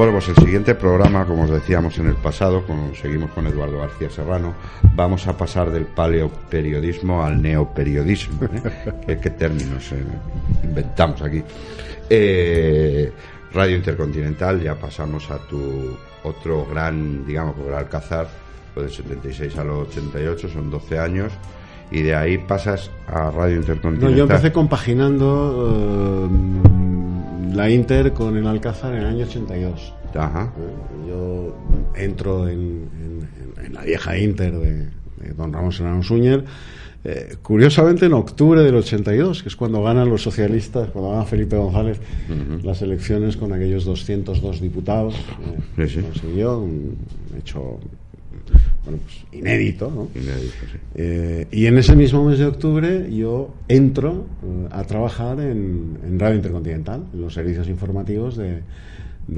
Bueno, pues el siguiente programa, como os decíamos en el pasado, seguimos con Eduardo García Serrano, vamos a pasar del paleoperiodismo al neoperiodismo, ¿Qué términos inventamos aquí? Radio Intercontinental, ya pasamos a tu otro gran, digamos, porque el Alcázar fue del 76 al 88, son 12 años, y de ahí pasas a Radio Intercontinental. No, yo empecé compaginando la Inter con el Alcázar en el año 82. Ajá. Yo entro en la vieja Inter de don Ramón Serrano Suñer, curiosamente en octubre del 82, que es cuando ganan los socialistas, cuando gana Felipe González las elecciones con aquellos 202 diputados. Consiguió un hecho, bueno, pues inédito, ¿no? Inédito, sí. Y en ese mismo mes de octubre yo entro a trabajar en Radio Intercontinental, en los servicios informativos de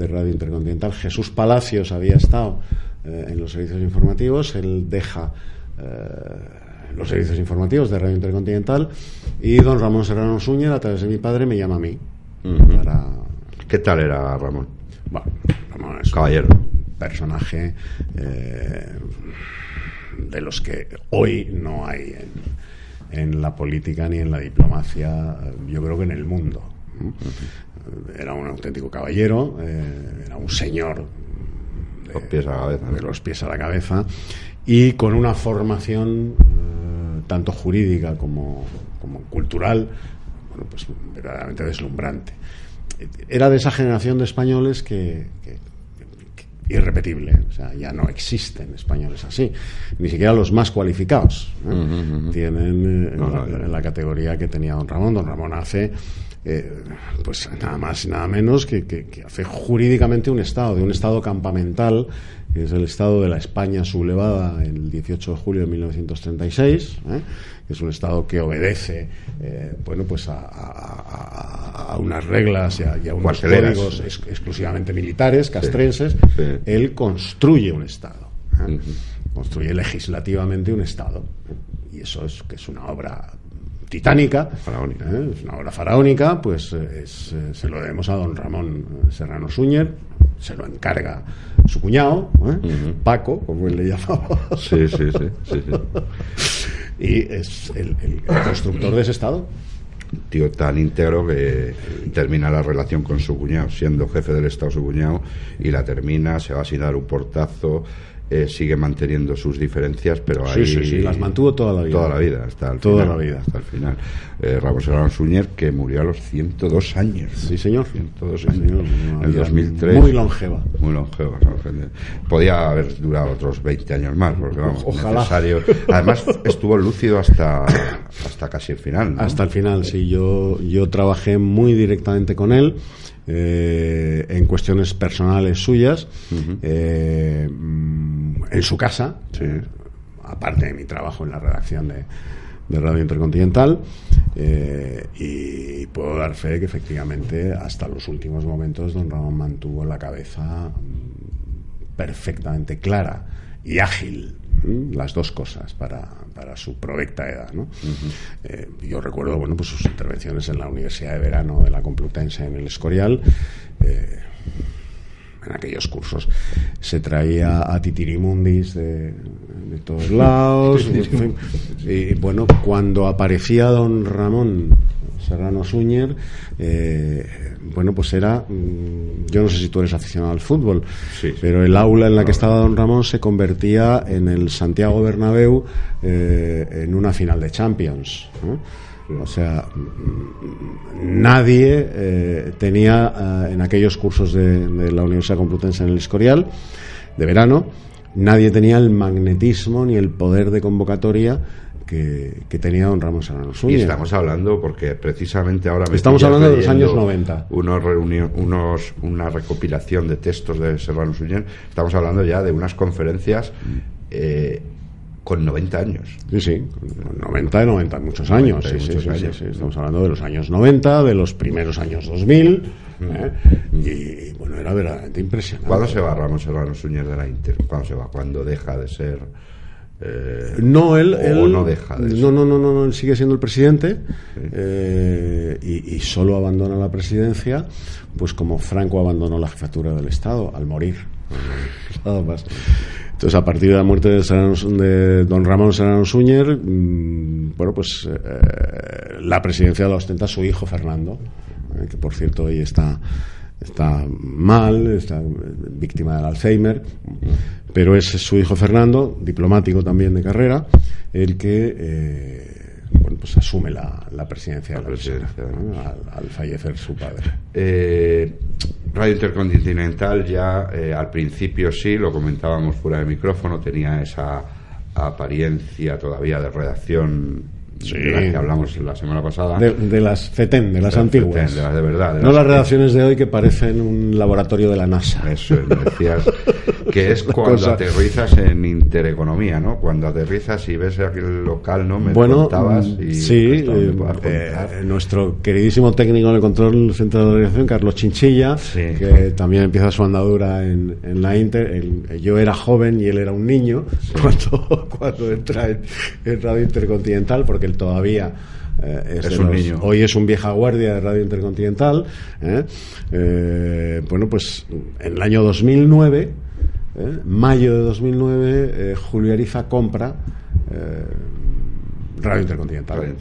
Radio Intercontinental. Jesús Palacios había estado en los servicios informativos, él deja los servicios informativos de Radio Intercontinental, y don Ramón Serrano Suñer, a través de mi padre, me llama a mí para... ¿Qué tal era Ramón? Bueno, Ramón es caballero, un personaje de los que hoy no hay en la política ni en la diplomacia, yo creo que en el mundo. Era un auténtico caballero, era un señor de los pies a la cabeza, y con una formación tanto jurídica como cultural, bueno, pues verdaderamente deslumbrante. Era de esa generación de españoles que irrepetible, o sea, ya no existen españoles así, ni siquiera los más cualificados tienen la categoría que tenía don Ramón. Don Ramón hace pues nada más y nada menos que hace jurídicamente un estado campamental, que es el estado de la España sublevada el 18 de julio de 1936, que es un estado que obedece bueno, pues a unas reglas y a unos códigos exclusivamente militares, castrenses. Sí. Él construye un estado, construye legislativamente un estado, y eso es que es una obra titánica, faraónica, es una obra faraónica, pues se lo debemos a don Ramón Serrano Suñer. Se lo encarga su cuñado, Paco, como él le llamaba. Sí. Y es el constructor de ese estado. Tío tan íntegro que termina la relación con su cuñado, siendo jefe del estado su cuñado, y la termina, se va sin dar un portazo. Sigue manteniendo sus diferencias, pero ahí sí, las mantuvo toda la vida, hasta el final. Ramón Serrano Suñer, que murió a los 102 años. Sí, señor. 102 años. En el 2003. Muy longeva. Podía haber durado otros 20 años más, porque vamos, ojalá. Necesario. Además, estuvo lúcido hasta casi el final, ¿no? Hasta el final, sí. Yo trabajé muy directamente con él. En cuestiones personales suyas, en su casa, aparte de mi trabajo en la redacción de Radio Intercontinental, y puedo dar fe de que efectivamente hasta los últimos momentos don Ramón mantuvo la cabeza perfectamente clara y ágil, las dos cosas para su provecta edad, ¿no? Yo recuerdo, bueno, pues sus intervenciones en la Universidad de Verano de la Complutense en el Escorial. En aquellos cursos se traía a titirimundis de todos lados, en fin. Y bueno, cuando aparecía don Ramón Serrano Suñer, bueno, pues era, yo no sé si tú eres aficionado al fútbol, sí. Pero el aula en la que estaba don Ramón se convertía en el Santiago Bernabéu en una final de Champions, ¿no? O sea, nadie tenía en aquellos cursos de la Universidad Complutense en el Escorial de verano, nadie tenía el magnetismo ni el poder de convocatoria que tenía don Ramón Serrano Suñer. Y estamos hablando, porque precisamente ahora estamos hablando de los años 90. Una recopilación de textos de Serrano Suñer. Estamos hablando ya de unas conferencias con 90 años. Sí, con 90 muchos años. Sí. Estamos hablando de los años 90, de los primeros años 2000. Y bueno, era verdaderamente impresionante. ¿Cuándo se va Ramón Serrano Suñer de la Inter? ¿Cuándo se va? ¿Cuándo deja de ser No, él no deja de ser. No, él sigue siendo el presidente, Sí. y solo abandona la presidencia, pues como Franco abandonó la jefatura del Estado al morir. Nada más. Entonces, a partir de la muerte de don Ramón Serrano Súñer, bueno, pues la presidencia la ostenta su hijo Fernando, que por cierto hoy está mal, está víctima del Alzheimer, pero es su hijo Fernando, diplomático también de carrera, el que bueno, pues asume la presidencia de la presidencia, ¿no? al fallecer su padre. Radio Intercontinental ya al principio sí, lo comentábamos fuera de micrófono, tenía esa apariencia todavía de redacción. Sí. De las que hablamos la semana pasada, de las FETEN, de las antiguas, de las de verdad, no las redacciones de hoy que parecen un laboratorio de la NASA. Eso me decías que es cuando aterrizas en Intereconomía, ¿no? Cuando aterrizas y ves aquel local, ¿no? Me contabas y sí, nuestro queridísimo técnico en el control central de la redacción, Carlos Chinchilla, sí, que también empieza su andadura en la Inter. Yo era joven y él era un niño, sí, cuando entra en Radio Intercontinental, porque él todavía es un niño. Hoy es un vieja guardia de Radio Intercontinental. Bueno, pues en el año 2009, mayo de 2009, Julio Ariza compra Radio Intercontinental.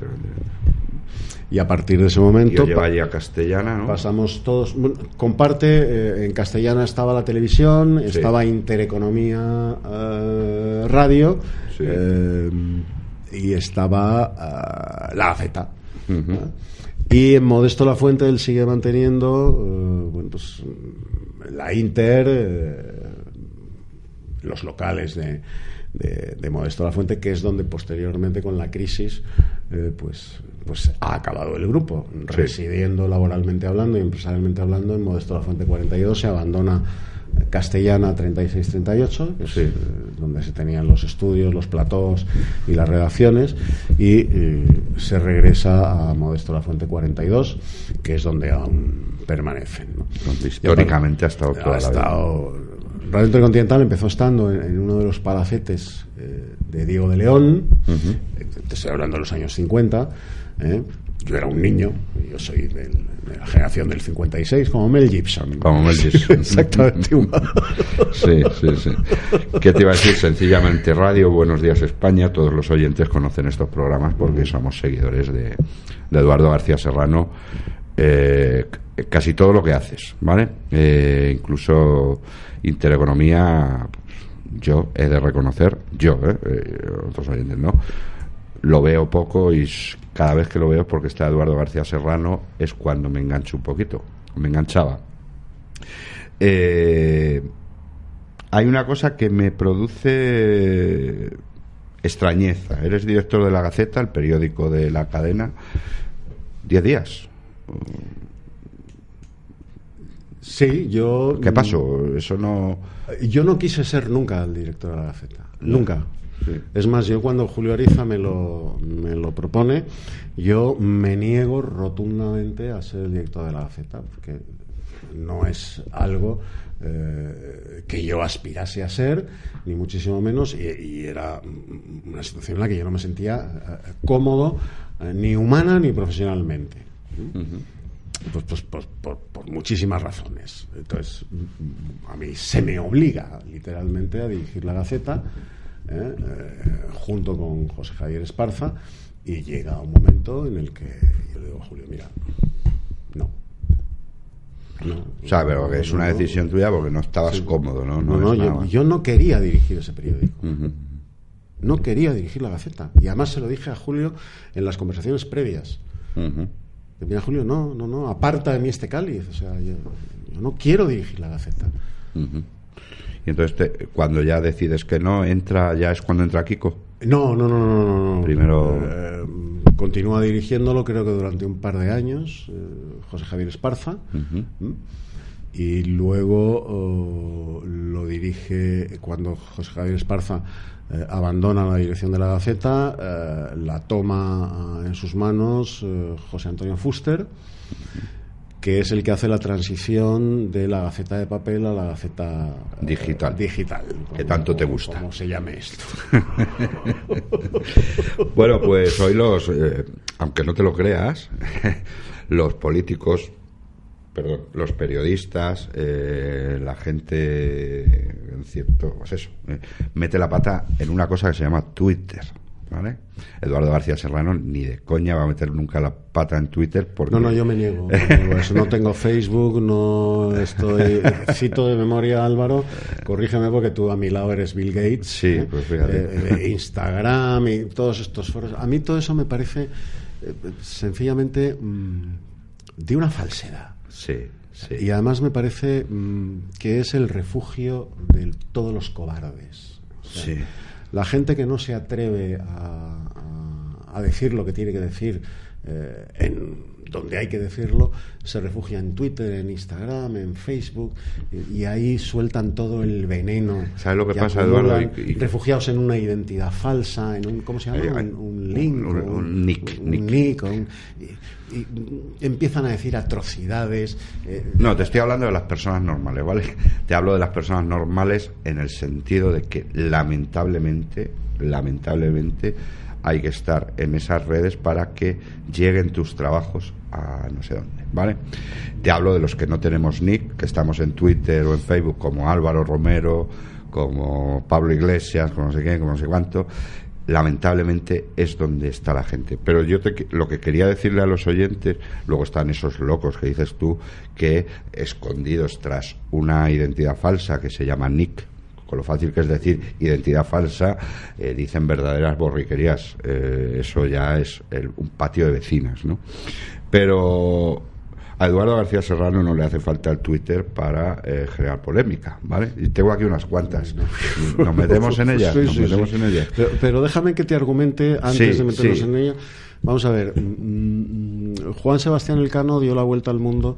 Y a partir de ese momento lleva ya Castellana, ¿no? Pasamos todos, comparte, en Castellana estaba la televisión, sí, estaba Intereconomía Radio, sí, y estaba la Gaceta. Uh-huh. Y en Modesto Lafuente él sigue manteniendo bueno, pues la Inter, los locales de Modesto Lafuente, que es donde posteriormente, con la crisis, pues ha acabado el grupo, sí, residiendo laboralmente hablando y empresarialmente hablando en Modesto Lafuente 42. Se abandona Castellana 36-38, que es, sí, donde se tenían los estudios, los platós y las redacciones, y se regresa a Modesto Lafuente 42, que es donde aún permanecen, ¿no? Donde históricamente ha estado toda la vida. Radio Intercontinental empezó estando en uno de los palacetes de Diego de León. Uh-huh. Te estoy hablando de los años 50. Yo era un niño, yo soy de la generación del 56, como Mel Gibson. Como Mel Gibson. Exactamente igual. Sí. ¿Qué te iba a decir? Sencillamente Radio Buenos Días España, todos los oyentes conocen estos programas porque somos seguidores de Eduardo García Serrano. Casi todo lo que haces, ¿vale? Incluso Intereconomía, yo he de reconocer, otros oyentes no, lo veo poco, y cada vez que lo veo, porque está Eduardo García Serrano, es cuando me engancho un poquito, me enganchaba. Hay una cosa que me produce extrañeza. Eres director de La Gaceta, el periódico de la cadena, 10 días. Sí, yo... ¿Qué pasó? Eso no... Yo no quise ser nunca el director de La Gaceta, nunca. Sí. Es más, yo cuando Julio Ariza me lo propone, yo me niego rotundamente a ser el director de La Gaceta, porque no es algo que yo aspirase a ser, ni muchísimo menos, y era una situación en la que yo no me sentía cómodo, ni humana ni profesionalmente. Uh-huh. Pues por muchísimas razones. Entonces, a mí se me obliga literalmente a dirigir La Gaceta, junto con José Javier Esparza, y llega un momento en el que yo le digo a Julio, mira, no. O sea, pero que es una decisión tuya porque no estabas cómodo, ¿no? Yo no quería dirigir ese periódico. Uh-huh. No quería dirigir La Gaceta. Y además se lo dije a Julio en las conversaciones previas. Uh-huh. Mira, Julio, no, aparta de mí este cáliz. O sea, yo no quiero dirigir La Gaceta. Uh-huh. Y entonces, cuando ya decides que no, ya es cuando entra Kiko. No. Primero... continúa dirigiéndolo, creo que durante un par de años, José Javier Esparza. Uh-huh. Y luego lo dirige cuando José Javier Esparza abandona la dirección de La Gaceta, la toma en sus manos José Antonio Fuster, que es el que hace la transición de la Gaceta de papel a la Gaceta digital, que tanto te gusta. Como se llame esto. Bueno, pues hoy aunque no te lo creas, los políticos, los periodistas, la gente, en cierto, pues eso, mete la pata en una cosa que se llama Twitter, ¿vale? Eduardo García Serrano ni de coña va a meter nunca la pata en Twitter porque... No, yo me niego eso. No tengo Facebook, no estoy... Cito de memoria, Álvaro, corrígeme porque tú a mi lado eres Bill Gates. Sí, pues fíjate. Instagram y todos estos foros. A mí todo eso me parece sencillamente de una falsedad. Sí. Y además me parece que es el refugio de todos los cobardes. O sea, sí. La gente que no se atreve a decir lo que tiene que decir en donde hay que decirlo, se refugia en Twitter, en Instagram, en Facebook, y ahí sueltan todo el veneno. ¿Sabes lo que pasa, Eduardo? Refugiados en una identidad falsa, en un, ¿cómo se llama? Un link, un nick. Y empiezan a decir atrocidades. No, te estoy hablando de las personas normales, ¿vale? Te hablo de las personas normales en el sentido de que lamentablemente hay que estar en esas redes para que lleguen tus trabajos a no sé dónde, ¿vale? Te hablo de los que no tenemos nick, que estamos en Twitter o en Facebook, como Álvaro Romero, como Pablo Iglesias, como no sé qué, como no sé cuánto. Lamentablemente es donde está la gente. Pero yo lo que quería decirle a los oyentes, luego están esos locos que dices tú, que escondidos tras una identidad falsa que se llama nick, con lo fácil que es decir identidad falsa, dicen verdaderas borriquerías. Eso ya es un patio de vecinas, ¿no? Pero a Eduardo García Serrano no le hace falta el Twitter para crear polémica, ¿vale? Y tengo aquí unas cuantas. Nos metemos en ellas. En ellas. Pero déjame que te argumente antes de meternos en ella. Vamos a ver. Juan Sebastián Elcano dio la vuelta al mundo.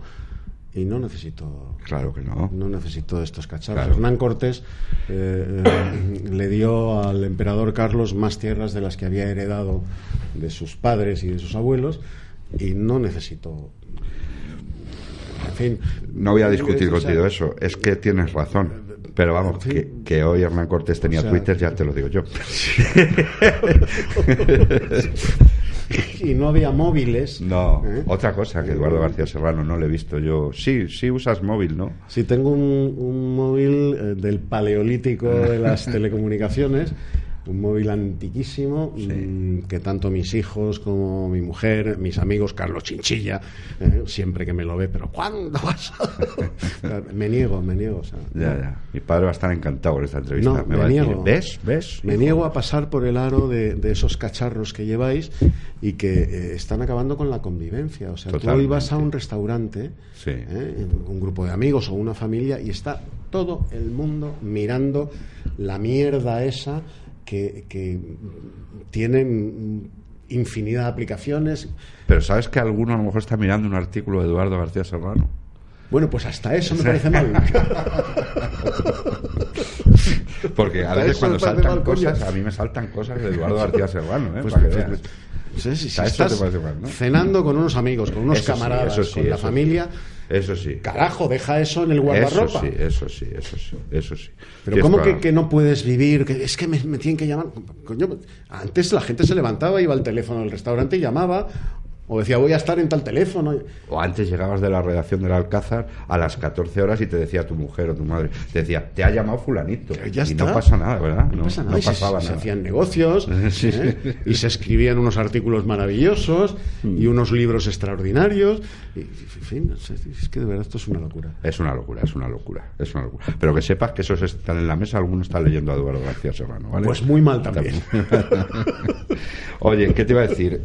Y no necesito... Claro que no. No necesito estos cacharros. Claro. Hernán Cortés le dio al emperador Carlos más tierras de las que había heredado de sus padres y de sus abuelos, y no necesito... En fin... No voy a discutir contigo eso. Es que tienes razón. Pero vamos, en fin, que hoy Hernán Cortés tenía Twitter, ya te lo digo yo. Y no había móviles. No, otra cosa que Eduardo García Serrano no le he visto yo. Sí usas móvil, ¿no? Sí, tengo un móvil del paleolítico de las telecomunicaciones, un móvil antiquísimo, que tanto mis hijos como mi mujer, mis amigos, Carlos Chinchilla, siempre que me lo ve, pero ¿cuándo vas a...? me niego, o sea, ya. Mi padre va a estar encantado con esta entrevista. No, me va niego. A decir, ¿ves? Me niego a pasar por el aro de esos cacharros que lleváis y que están acabando con la convivencia. O sea, totalmente. Tú hoy vas a un restaurante, un grupo de amigos o una familia, y está todo el mundo mirando la mierda esa que tienen infinidad de aplicaciones. Pero ¿sabes que alguno a lo mejor está mirando un artículo de Eduardo García Serrano? Bueno, pues hasta eso me parece mal. Porque a veces cuando saltan cosas, a mí me saltan cosas de Eduardo García Serrano, pues, para que veas. Si estás cenando con unos amigos, con unos camaradas, con la familia, eso sí. Carajo, deja eso en el guardarropa. Eso sí. Pero ¿cómo que no puedes vivir? Que es que me tienen que llamar. Coño, antes la gente se levantaba, iba al teléfono del restaurante y llamaba. O decía, voy a estar en tal teléfono. O antes llegabas de la redacción del Alcázar a las 14 horas y te decía tu mujer o tu madre, te decía, te ha llamado fulanito. Ya y está. No pasa nada, ¿verdad? No pasa nada. No pasaba nada. Se hacían negocios, y se escribían unos artículos maravillosos y unos libros extraordinarios. Y, en fin, es que de verdad esto es una locura. Es una locura. Pero que sepas que esos están en la mesa, algunos están leyendo a Eduardo García Serrano, ¿vale? Pues muy mal también. Oye, ¿qué te iba a decir?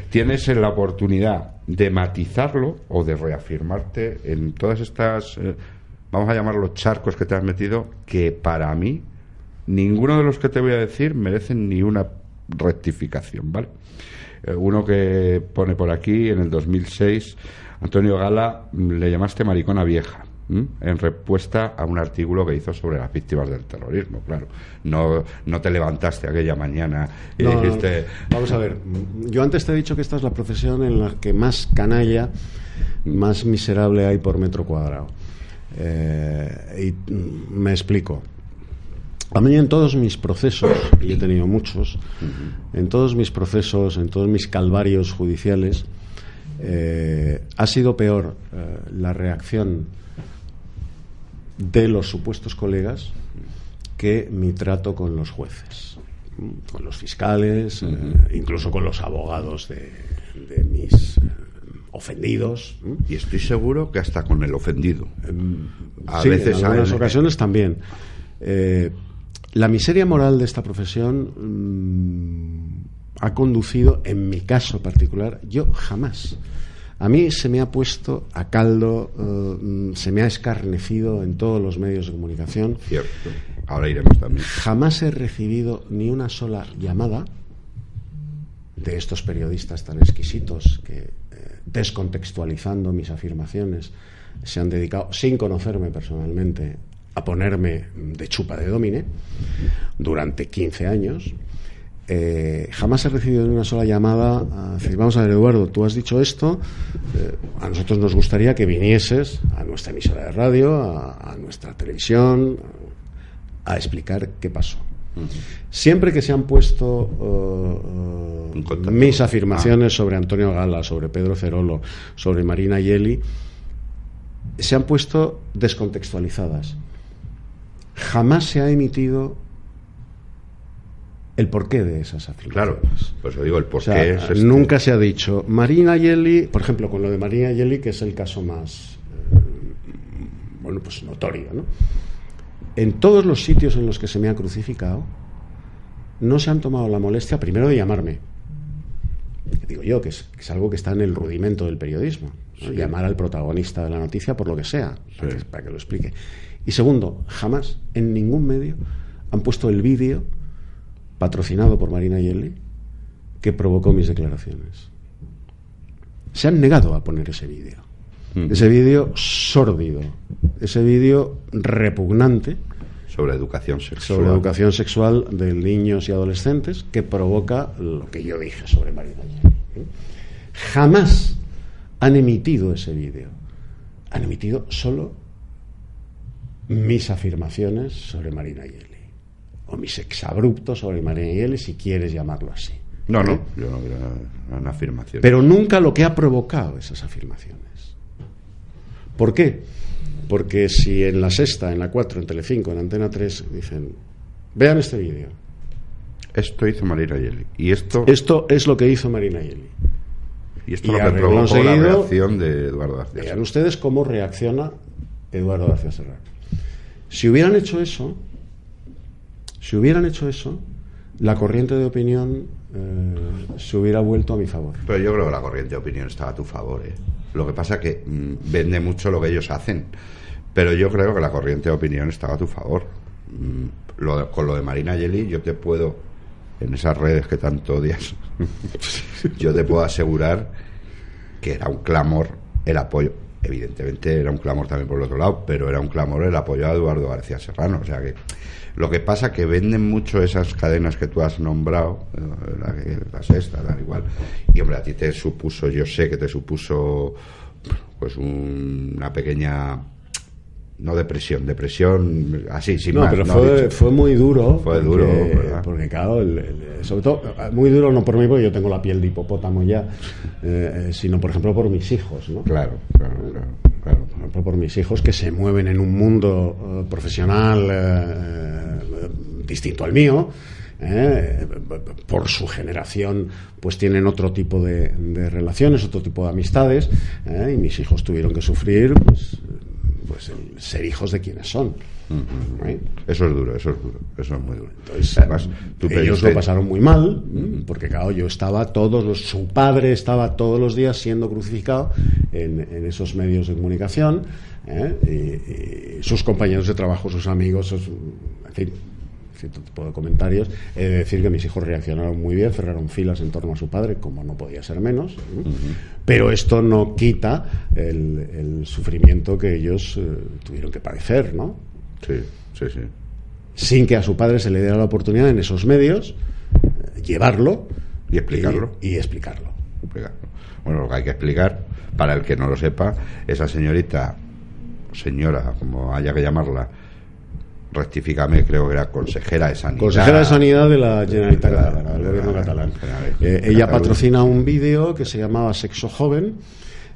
Tienes la oportunidad de matizarlo o de reafirmarte en todas estas, vamos a llamarlo charcos que te has metido, que para mí ninguno de los que te voy a decir merecen ni una rectificación, ¿vale? Uno que pone por aquí, en el 2006, Antonio Gala, le llamaste maricona vieja, en respuesta a un artículo que hizo sobre las víctimas del terrorismo. Claro, no te levantaste aquella mañana y dijiste... Vamos a ver, yo antes te he dicho que esta es la profesión en la que más canalla más miserable hay por metro cuadrado. Y me explico. A mí en todos mis procesos, y he tenido muchos, en todos mis procesos, en todos mis calvarios judiciales, ha sido peor la reacción de los supuestos colegas que mi trato con los jueces, con los fiscales, incluso con los abogados de mis ofendidos. Y estoy seguro que hasta con el ofendido. A veces en algunas ocasiones también. La miseria moral de esta profesión ha conducido, en mi caso particular, yo jamás. A mí se me ha puesto a caldo, se me ha escarnecido en todos los medios de comunicación. Cierto, ahora iremos también. Jamás he recibido ni una sola llamada de estos periodistas tan exquisitos que, descontextualizando mis afirmaciones, se han dedicado, sin conocerme personalmente, a ponerme de chupa de domine durante 15 años. Jamás he recibido ni una sola llamada a decir: vamos a ver, Eduardo, tú has dicho esto, a nosotros nos gustaría que vinieses a nuestra emisora de radio, a nuestra televisión, a explicar qué pasó. Siempre que se han puesto mis afirmaciones sobre Antonio Gala, sobre Pedro Cerolo, sobre Marina Yeli, se han puesto descontextualizadas. Jamás se ha emitido el porqué de esas afirmaciones. Claro, pues yo digo, el porqué, o sea, nunca se ha dicho Marina Yeli, por ejemplo, con lo de Marina Yeli, que es el caso más pues notorio, ¿no? En todos los sitios en los que se me ha crucificado no se han tomado la molestia primero de llamarme. Digo yo que es algo que está en el rudimento del periodismo, ¿no? Sí. Llamar al protagonista de la noticia por lo que sea, sí, para que lo explique. Y segundo, jamás en ningún medio han puesto el vídeo patrocinado por Marina Yeli que provocó mis declaraciones. Se han negado a poner ese vídeo. Ese vídeo sórdido, ese vídeo repugnante sobre educación sexual de niños y adolescentes, que provoca lo que yo dije sobre Marina Yeli. Jamás han emitido ese vídeo. Han emitido solo mis afirmaciones sobre Marina Yeli, o mis exabruptos sobre Marina Yeli, si quieres llamarlo así. No, yo no creo en afirmaciones. Pero nunca lo que ha provocado esas afirmaciones. ¿Por qué? Porque si en La Sexta, en La 4, en Telecinco, en Antena 3 dicen: vean este vídeo, esto hizo Marina Yeli, y esto es lo que hizo Marina Yeli, y esto es lo que provocó la reacción de Eduardo García Serrano. Vean ustedes cómo reacciona Eduardo García Serrano. Si hubieran hecho eso, la corriente de opinión se hubiera vuelto a mi favor. Pero yo creo que la corriente de opinión estaba a tu favor, ¿eh? Lo que pasa es que vende mucho lo que ellos hacen, pero yo creo que la corriente de opinión estaba a tu favor. Con lo de Marina Yeli, yo te puedo, en esas redes que tanto odias, yo te puedo asegurar que era un clamor el apoyo. Evidentemente era un clamor también por el otro lado, pero era un clamor el apoyo a Eduardo García Serrano. O sea que lo que pasa es que venden mucho esas cadenas que tú has nombrado, la Sexta, tal igual. Y hombre, a ti te supuso, yo sé que te supuso pues una pequeña, no depresión así, sin no, más. Pero no, fue muy duro. Fue duro, ¿verdad? Porque claro, sobre todo, muy duro no por mí, porque yo tengo la piel de hipopótamo ya, sino por ejemplo por mis hijos, ¿no? Claro. Por ejemplo, por mis hijos, que se mueven en un mundo profesional distinto al mío, por su generación pues tienen otro tipo de relaciones, otro tipo de amistades, y mis hijos tuvieron que sufrir pues el ser hijos de quienes son. Eso es duro, eso es muy duro. Entonces, además, ellos lo pasaron muy mal, porque claro, su padre estaba todos los días siendo crucificado en esos medios de comunicación, y sus compañeros de trabajo, sus amigos, en fin, cierto tipo de comentarios. He de decir que mis hijos reaccionaron muy bien, cerraron filas en torno a su padre, como no podía ser menos, pero esto no quita el sufrimiento que ellos tuvieron que padecer, ¿no? Sí. Sin que a su padre se le diera la oportunidad en esos medios llevarlo y explicarlo. Y explicarlo. explicar, ¿no? Bueno, lo que hay que explicar, para el que no lo sepa, esa señora, como haya que llamarla, rectifícame, creo que era consejera de Sanidad. Consejera de Sanidad de la Generalitat Catalana, del gobierno catalán. Ella patrocina un vídeo que se llamaba Sexo Joven,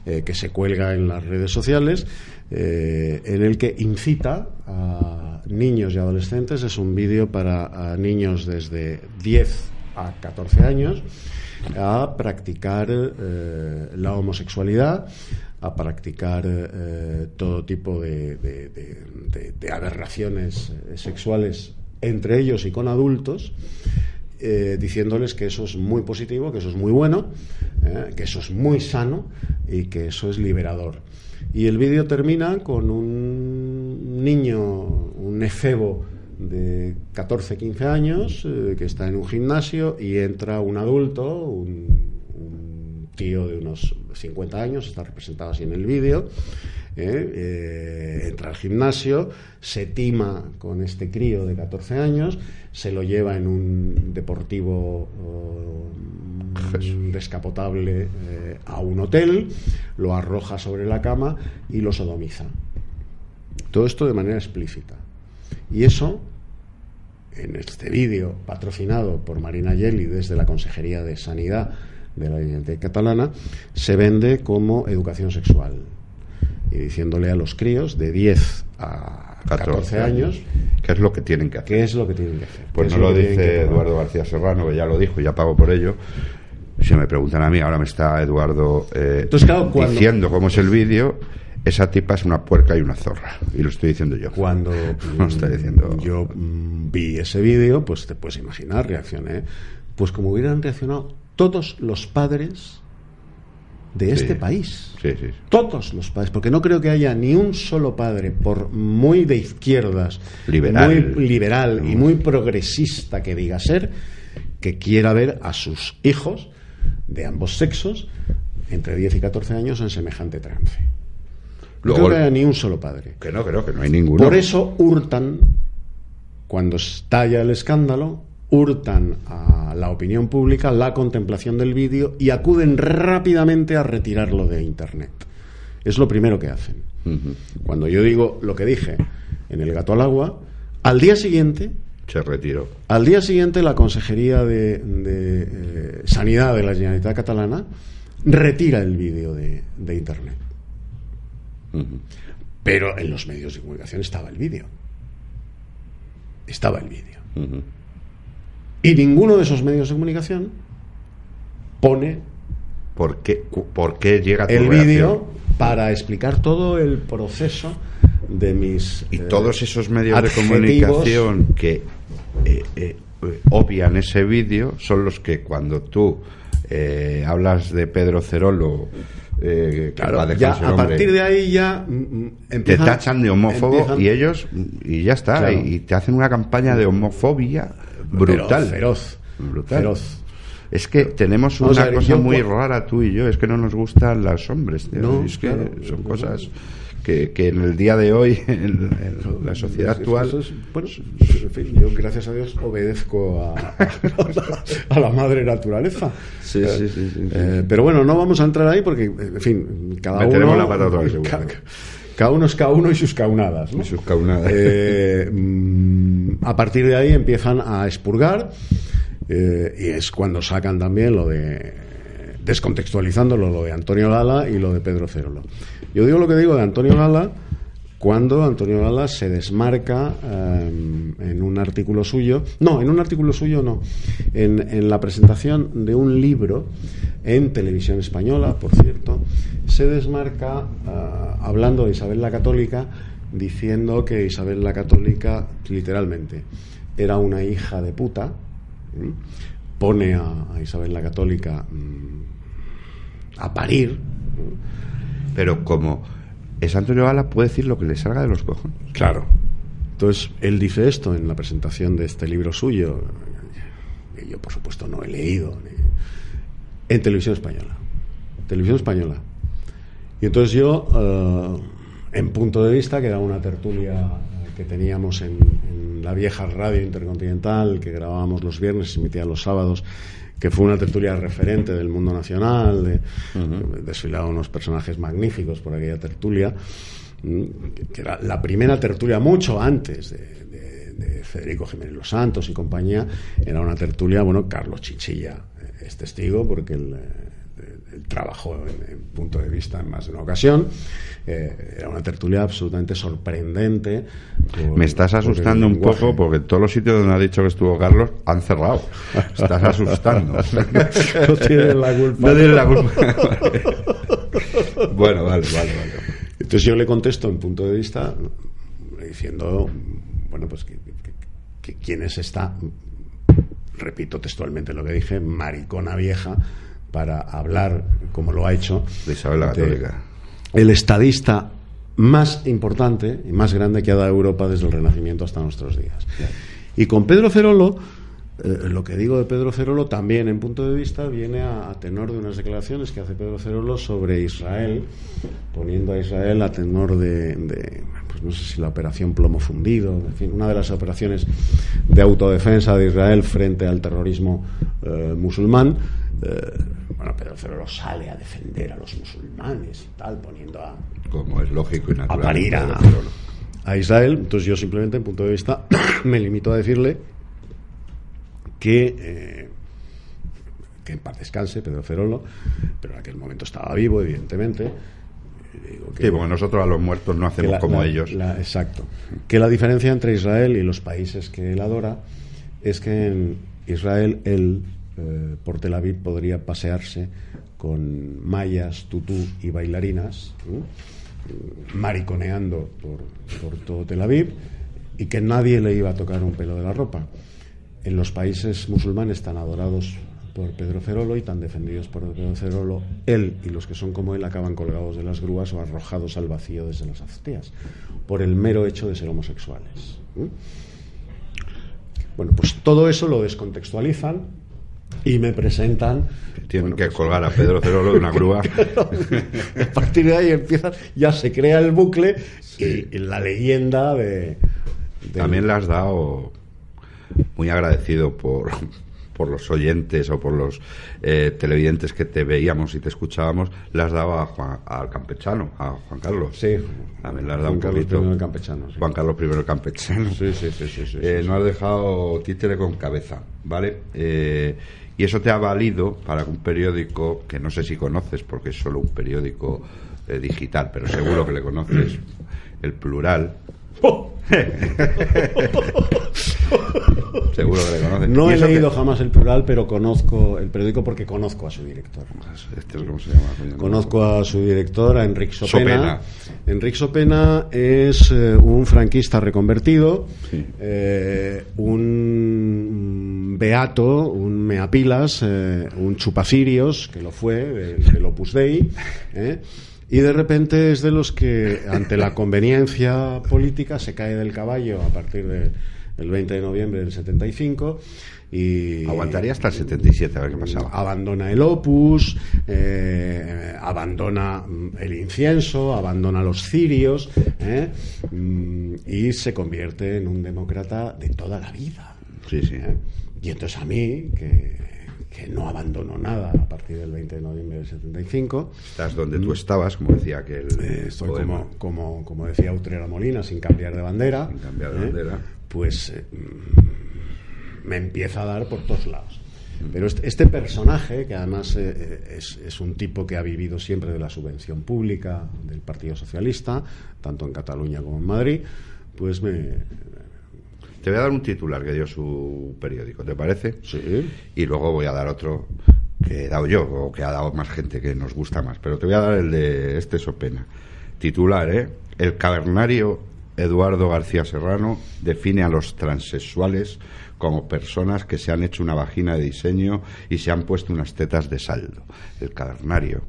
que se cuelga en las redes sociales, en el que incita a niños y adolescentes. Es un vídeo para niños desde 10 a 14 años a practicar la homosexualidad, a practicar todo tipo de aberraciones sexuales entre ellos y con adultos, diciéndoles que eso es muy positivo, que eso es muy bueno, que eso es muy sano y que eso es liberador. Y el vídeo termina con un niño, un efebo de 14-15 años, que está en un gimnasio y entra un adulto, un tío de unos 50 años, está representado así en el vídeo, entra al gimnasio, se tima con este crío de 14 años, se lo lleva en un deportivo descapotable a un hotel, lo arroja sobre la cama y lo sodomiza. Todo esto de manera explícita. Y eso, en este vídeo patrocinado por Marina Geli desde la Consejería de Sanidad de la Generalitat Catalana, se vende como educación sexual, y diciéndole a los críos de 10 a 14 años qué es lo que tienen que hacer. ¿Qué es lo que tienen que hacer? Pues no lo dice Eduardo García Serrano, que ya lo dijo y ya pago por ello. Si me preguntan a mí, ahora me está Eduardo Entonces, claro, diciendo cómo es el vídeo. Esa tipa es una puerca y una zorra, y lo estoy diciendo yo. Cuando no estoy diciendo... yo vi ese vídeo, pues te puedes imaginar, reaccioné pues como hubieran reaccionado todos los padres de este país. Sí. Todos los padres, porque no creo que haya ni un solo padre, por muy de izquierdas, liberal, muy liberal y muy progresista que diga ser, que quiera ver a sus hijos de ambos sexos entre 10 y 14 años en semejante trance. Luego, no creo que haya ni un solo padre. Que no hay ninguno. Por eso hurtan, cuando estalla el escándalo, hurtan a la opinión pública la contemplación del vídeo y acuden rápidamente a retirarlo de Internet. Es lo primero que hacen. Cuando yo digo lo que dije en El gato al agua, al día siguiente se retiró. Al día siguiente la Consejería de Sanidad de la Generalitat Catalana retira el vídeo de Internet. Pero en los medios de comunicación estaba el vídeo. Y ninguno de esos medios de comunicación pone ¿Por qué llega tu el reacción? vídeo para explicar todo el proceso de mis y todos esos medios adjetivos de comunicación que obvian ese vídeo son los que cuando tú hablas de Pedro Cerolo, claro, ya a partir de ahí ya te tachan de homófobo y ellos y ya está, claro, y te hacen una campaña de homofobia brutal, feroz. Es que tenemos una cosa muy rara tú y yo, es que no nos gustan los hombres, tío. No, es que son cosas que en el día de hoy, en la sociedad actual... Bueno, en fin, yo gracias a Dios obedezco a la madre naturaleza. Sí. Pero bueno, no vamos a entrar ahí porque, en fin, cada uno... la pata cada uno es cada uno y sus caunadas, ¿no? Y sus caunadas. A partir de ahí empiezan a expurgar, y es cuando sacan también lo de... descontextualizándolo, lo de Antonio Gala y lo de Pedro Cerolo. Yo digo lo que digo de Antonio Gala cuando Antonio Gala se desmarca en un artículo suyo, en la presentación de un libro en Televisión Española, por cierto, se desmarca hablando de Isabel la Católica, diciendo que Isabel la Católica, literalmente, era una hija de puta. Pone a Isabel la Católica a parir. Pero como es Antonio Gala, puede decir lo que le salga de los cojones. Claro. Entonces, él dice esto en la presentación de este libro suyo, que yo, por supuesto, no he leído, en Televisión Española. Y entonces yo, en Punto de Vista, que era una tertulia que teníamos en la vieja radio Intercontinental, que grabábamos los viernes y se emitía los sábados, que fue una tertulia referente del mundo nacional, desfilaban unos personajes magníficos por aquella tertulia, que era la primera tertulia mucho antes de Federico Jiménez Los Santos y compañía. Era una tertulia, bueno, Carlos Chinchilla es testigo porque él trabajó en Punto de Vista en más de una ocasión. Era una tertulia absolutamente sorprendente. Me estás asustando un poco porque todos los sitios donde ha dicho que estuvo Carlos han cerrado. Estás asustando. No tienen la culpa. No tienen la culpa. Bueno, vale. Entonces yo le contesto en Punto de Vista diciendo, bueno, pues que quién es esta, repito textualmente lo que dije, maricona vieja, para hablar, como lo ha hecho, de Isabel la Católica, el estadista más importante y más grande que ha dado Europa desde el Renacimiento hasta nuestros días. Yeah. Y con Pedro Cerolo, lo que digo de Pedro Cerolo también en Punto de Vista viene a tenor de unas declaraciones que hace Pedro Cerolo sobre Israel, poniendo a Israel a tenor de pues no sé si la operación Plomo Fundido, en fin, una de las operaciones de autodefensa de Israel frente al terrorismo musulmán. Bueno, Pedro Cerolo sale a defender a los musulmanes y tal, poniendo a, como es lógico y natural, a parir a Israel. Entonces yo simplemente en Punto de Vista me limito a decirle que en paz descanse Pedro Cerolo, pero en aquel momento estaba vivo, evidentemente. Digo que, sí, porque nosotros a los muertos no hacemos como ellos. Exacto. Que la diferencia entre Israel y los países que él adora es que en Israel él por Tel Aviv podría pasearse con mayas, tutú y bailarinas, mariconeando por todo Tel Aviv, y que nadie le iba a tocar un pelo de la ropa. En los países musulmanes tan adorados por Pedro Cerolo y tan defendidos por Pedro Cerolo, él y los que son como él acaban colgados de las grúas o arrojados al vacío desde las azoteas por el mero hecho de ser homosexuales. Bueno, pues todo eso lo descontextualizan y me presentan. Tienen que colgar a Pedro Cerolo de una grúa. A partir de ahí ya se crea el bucle, sí. y la leyenda de También le has dado, muy agradecido por los oyentes o por los televidentes que te veíamos y te escuchábamos, le has dado al campechano, a Juan Carlos. Sí, también le has dado Juan un poquito. Carlos I el campechano. Sí. Juan Carlos I el campechano. Sí. No has dejado títere con cabeza, ¿vale? Y eso te ha valido para que un periódico, que no sé si conoces porque es solo un periódico digital, pero seguro que le conoces, El Plural. Seguro que le conoces. No he leído jamás El Plural, pero conozco el periódico porque conozco a su director. ¿Cómo se llama? Conozco a su director, a Enric Sopena. Enric Sopena es un franquista reconvertido, sí. Un beato, un meapilas, un chupacirios, que lo fue, del Opus Dei, y de repente es de los que, ante la conveniencia política, se cae del caballo a partir del 20 de noviembre del 75 y aguantaría hasta el 77 a ver qué pasaba. Abandona el Opus, abandona el incienso, abandona los cirios, y se convierte en un demócrata de toda la vida. Sí. Y entonces a mí, que no abandono nada a partir del 20 de noviembre del 75. Estás donde tú estabas, como decía aquel estoy poema. Como decía Utrera Molina, sin cambiar de bandera. Sin cambiar de bandera. Pues me empieza a dar por todos lados. Pero este personaje, que además es un tipo que ha vivido siempre de la subvención pública del Partido Socialista, tanto en Cataluña como en Madrid, pues Te voy a dar un titular que dio su periódico, ¿te parece? Sí. Y luego voy a dar otro que he dado yo, o que ha dado más gente que nos gusta más. Pero te voy a dar el de este Sopena. Titular, El cavernario Eduardo García Serrano define a los transexuales como personas que se han hecho una vagina de diseño y se han puesto unas tetas de saldo. El cavernario,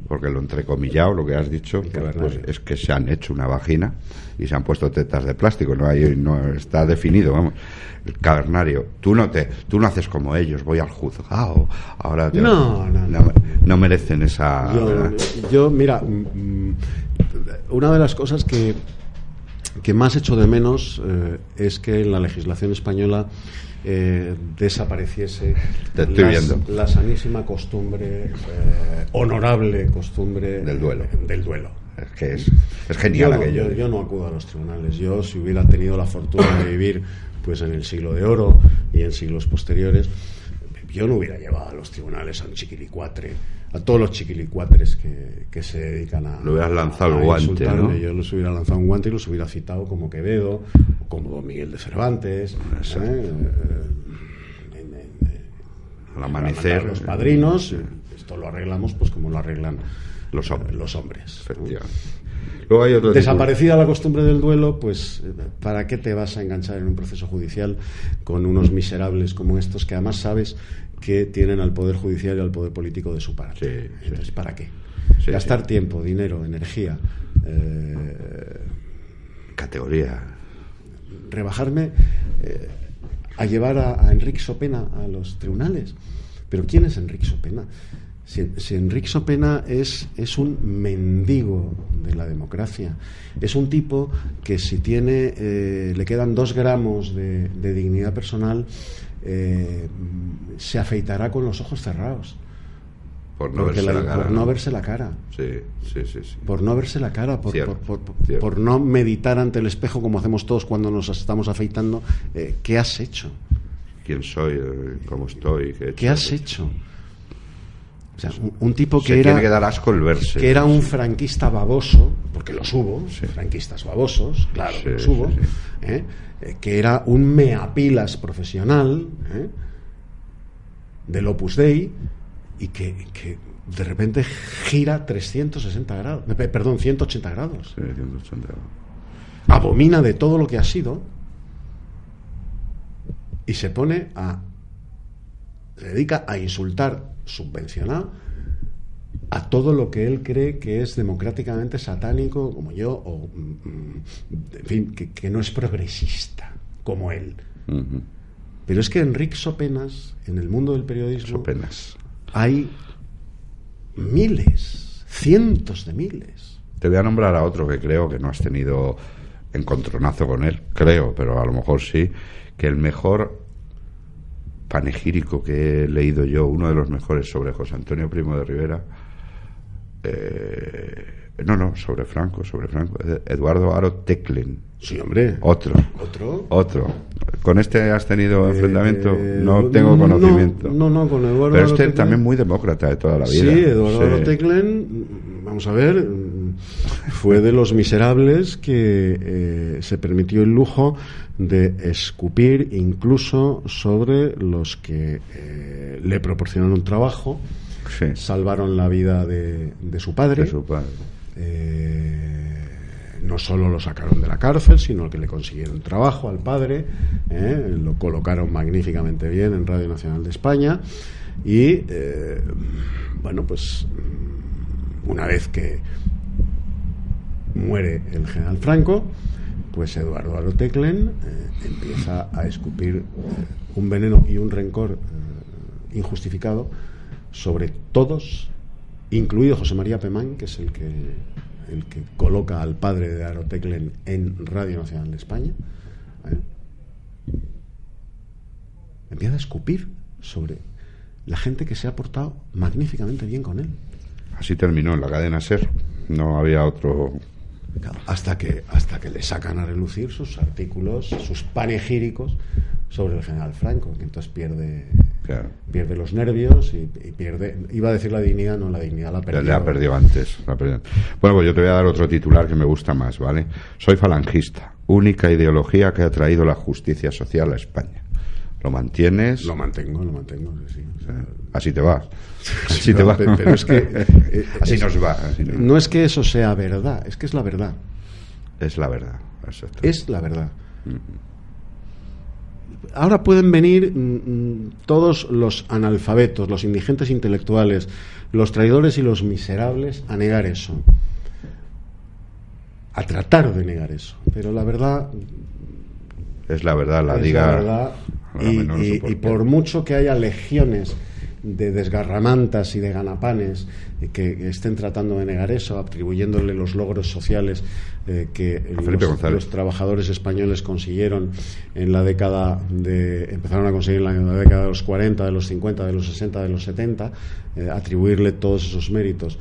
porque lo entrecomillado, lo que has dicho, pues es que se han hecho una vagina y se han puesto tetas de plástico, no está definido, vamos. El cavernario, tú no haces como ellos, voy al juzgado, ahora no merecen esa. Yo mira, una de las cosas que que más echo de menos es que en la legislación española desapareciese la sanísima costumbre, honorable costumbre del duelo. Es que es genial aquello. Yo no acudo a los tribunales. Yo, si hubiera tenido la fortuna de vivir pues en el siglo de oro y en siglos posteriores, yo no hubiera llevado a los tribunales a un chiquilicuatre, a todos los chiquilicuatres que se dedican a... Lo hubieras lanzado el guante, ¿no? Yo los hubiera lanzado un guante y los hubiera citado como Quevedo, como Don Miguel de Cervantes, al amanecer. Los padrinos, esto lo arreglamos pues como lo arreglan los hombres. Efectivamente. Luego hay otro Desaparecida la costumbre del duelo, pues ¿para qué te vas a enganchar en un proceso judicial con unos miserables como estos que además sabes que tienen al poder judicial y al poder político de su parte? Entonces, ¿para qué? Gastar tiempo, dinero, energía, categoría, rebajarme a llevar a Enric Sopena a los tribunales. ¿Pero quién es Enric Sopena? Si Enric Sopena es un mendigo de la democracia, es un tipo que si le quedan 2 gramos de dignidad personal, se afeitará con los ojos cerrados. Por no verse la cara. Sí. Por no verse la cara, por no meditar ante el espejo como hacemos todos cuando nos estamos afeitando. ¿Qué has hecho? ¿Quién soy? ¿Cómo estoy? ¿Qué has hecho? O sea, un tipo que tiene que dar asco el verse. Que era un franquista baboso, porque los hubo, franquistas babosos, claro, los hubo, que era un meapilas profesional del Opus Dei y que de repente gira 180 grados. Sí, 180 grados. Abomina de todo lo que ha sido y se dedica a insultar, subvencionar a todo lo que él cree que es democráticamente satánico, como yo, o en fin, que no es progresista como él. Uh-huh. Pero es que Enric Sopenas, en el mundo del periodismo, hay miles, cientos de miles. Te voy a nombrar a otro que creo que no has tenido encontronazo con él, creo, pero a lo mejor sí, que el mejor panegírico que he leído yo, uno de los mejores sobre José Antonio Primo de Rivera, sobre Franco, Eduardo Aro Teclen. Sí, hombre. Otro. ¿Con este has tenido enfrentamiento? No tengo conocimiento. No, con Eduardo Pero Aro Teclen, también muy demócrata de toda la vida. Sí, Eduardo Aro Teclen, vamos a ver, fue de los miserables que se permitió el lujo de escupir incluso sobre los que le proporcionaron trabajo, salvaron la vida de su padre. No solo lo sacaron de la cárcel, sino que le consiguieron trabajo al padre, lo colocaron magníficamente bien en Radio Nacional de España y pues una vez que muere el general Franco, pues Eduardo Aro Teclen empieza a escupir un veneno y un rencor injustificado sobre todos, incluido José María Pemán, que es el que coloca al padre de Aro Teclen en Radio Nacional de España. Empieza a escupir sobre la gente que se ha portado magníficamente bien con él. Así terminó en la cadena SER. No había otro. Hasta que le sacan a relucir sus artículos, sus panegíricos sobre el general Franco, que entonces pierde los nervios y pierde, iba a decir la dignidad, no, la dignidad la perdió. La perdió antes. Bueno, pues yo te voy a dar otro titular que me gusta más, ¿vale? Soy falangista, única ideología que ha traído la justicia social a España. ¿Lo mantienes? Lo mantengo, sí. O sea, así te vas. Así te va. Pero es que así nos va. No es que eso sea verdad, es que es la verdad. Es la verdad. Exacto. Es la verdad. Ahora pueden venir todos los analfabetos, los indigentes intelectuales, los traidores y los miserables a negar eso, a tratar de negar eso. Pero la verdad es la verdad, la diga. La verdad, y por mucho que haya legiones de desgarramantas y de ganapanes que estén tratando de negar eso, atribuyéndole los logros sociales que los trabajadores españoles consiguieron empezaron a conseguir en la década de los 40, de los 50, de los 60, de los 70, atribuirle todos esos méritos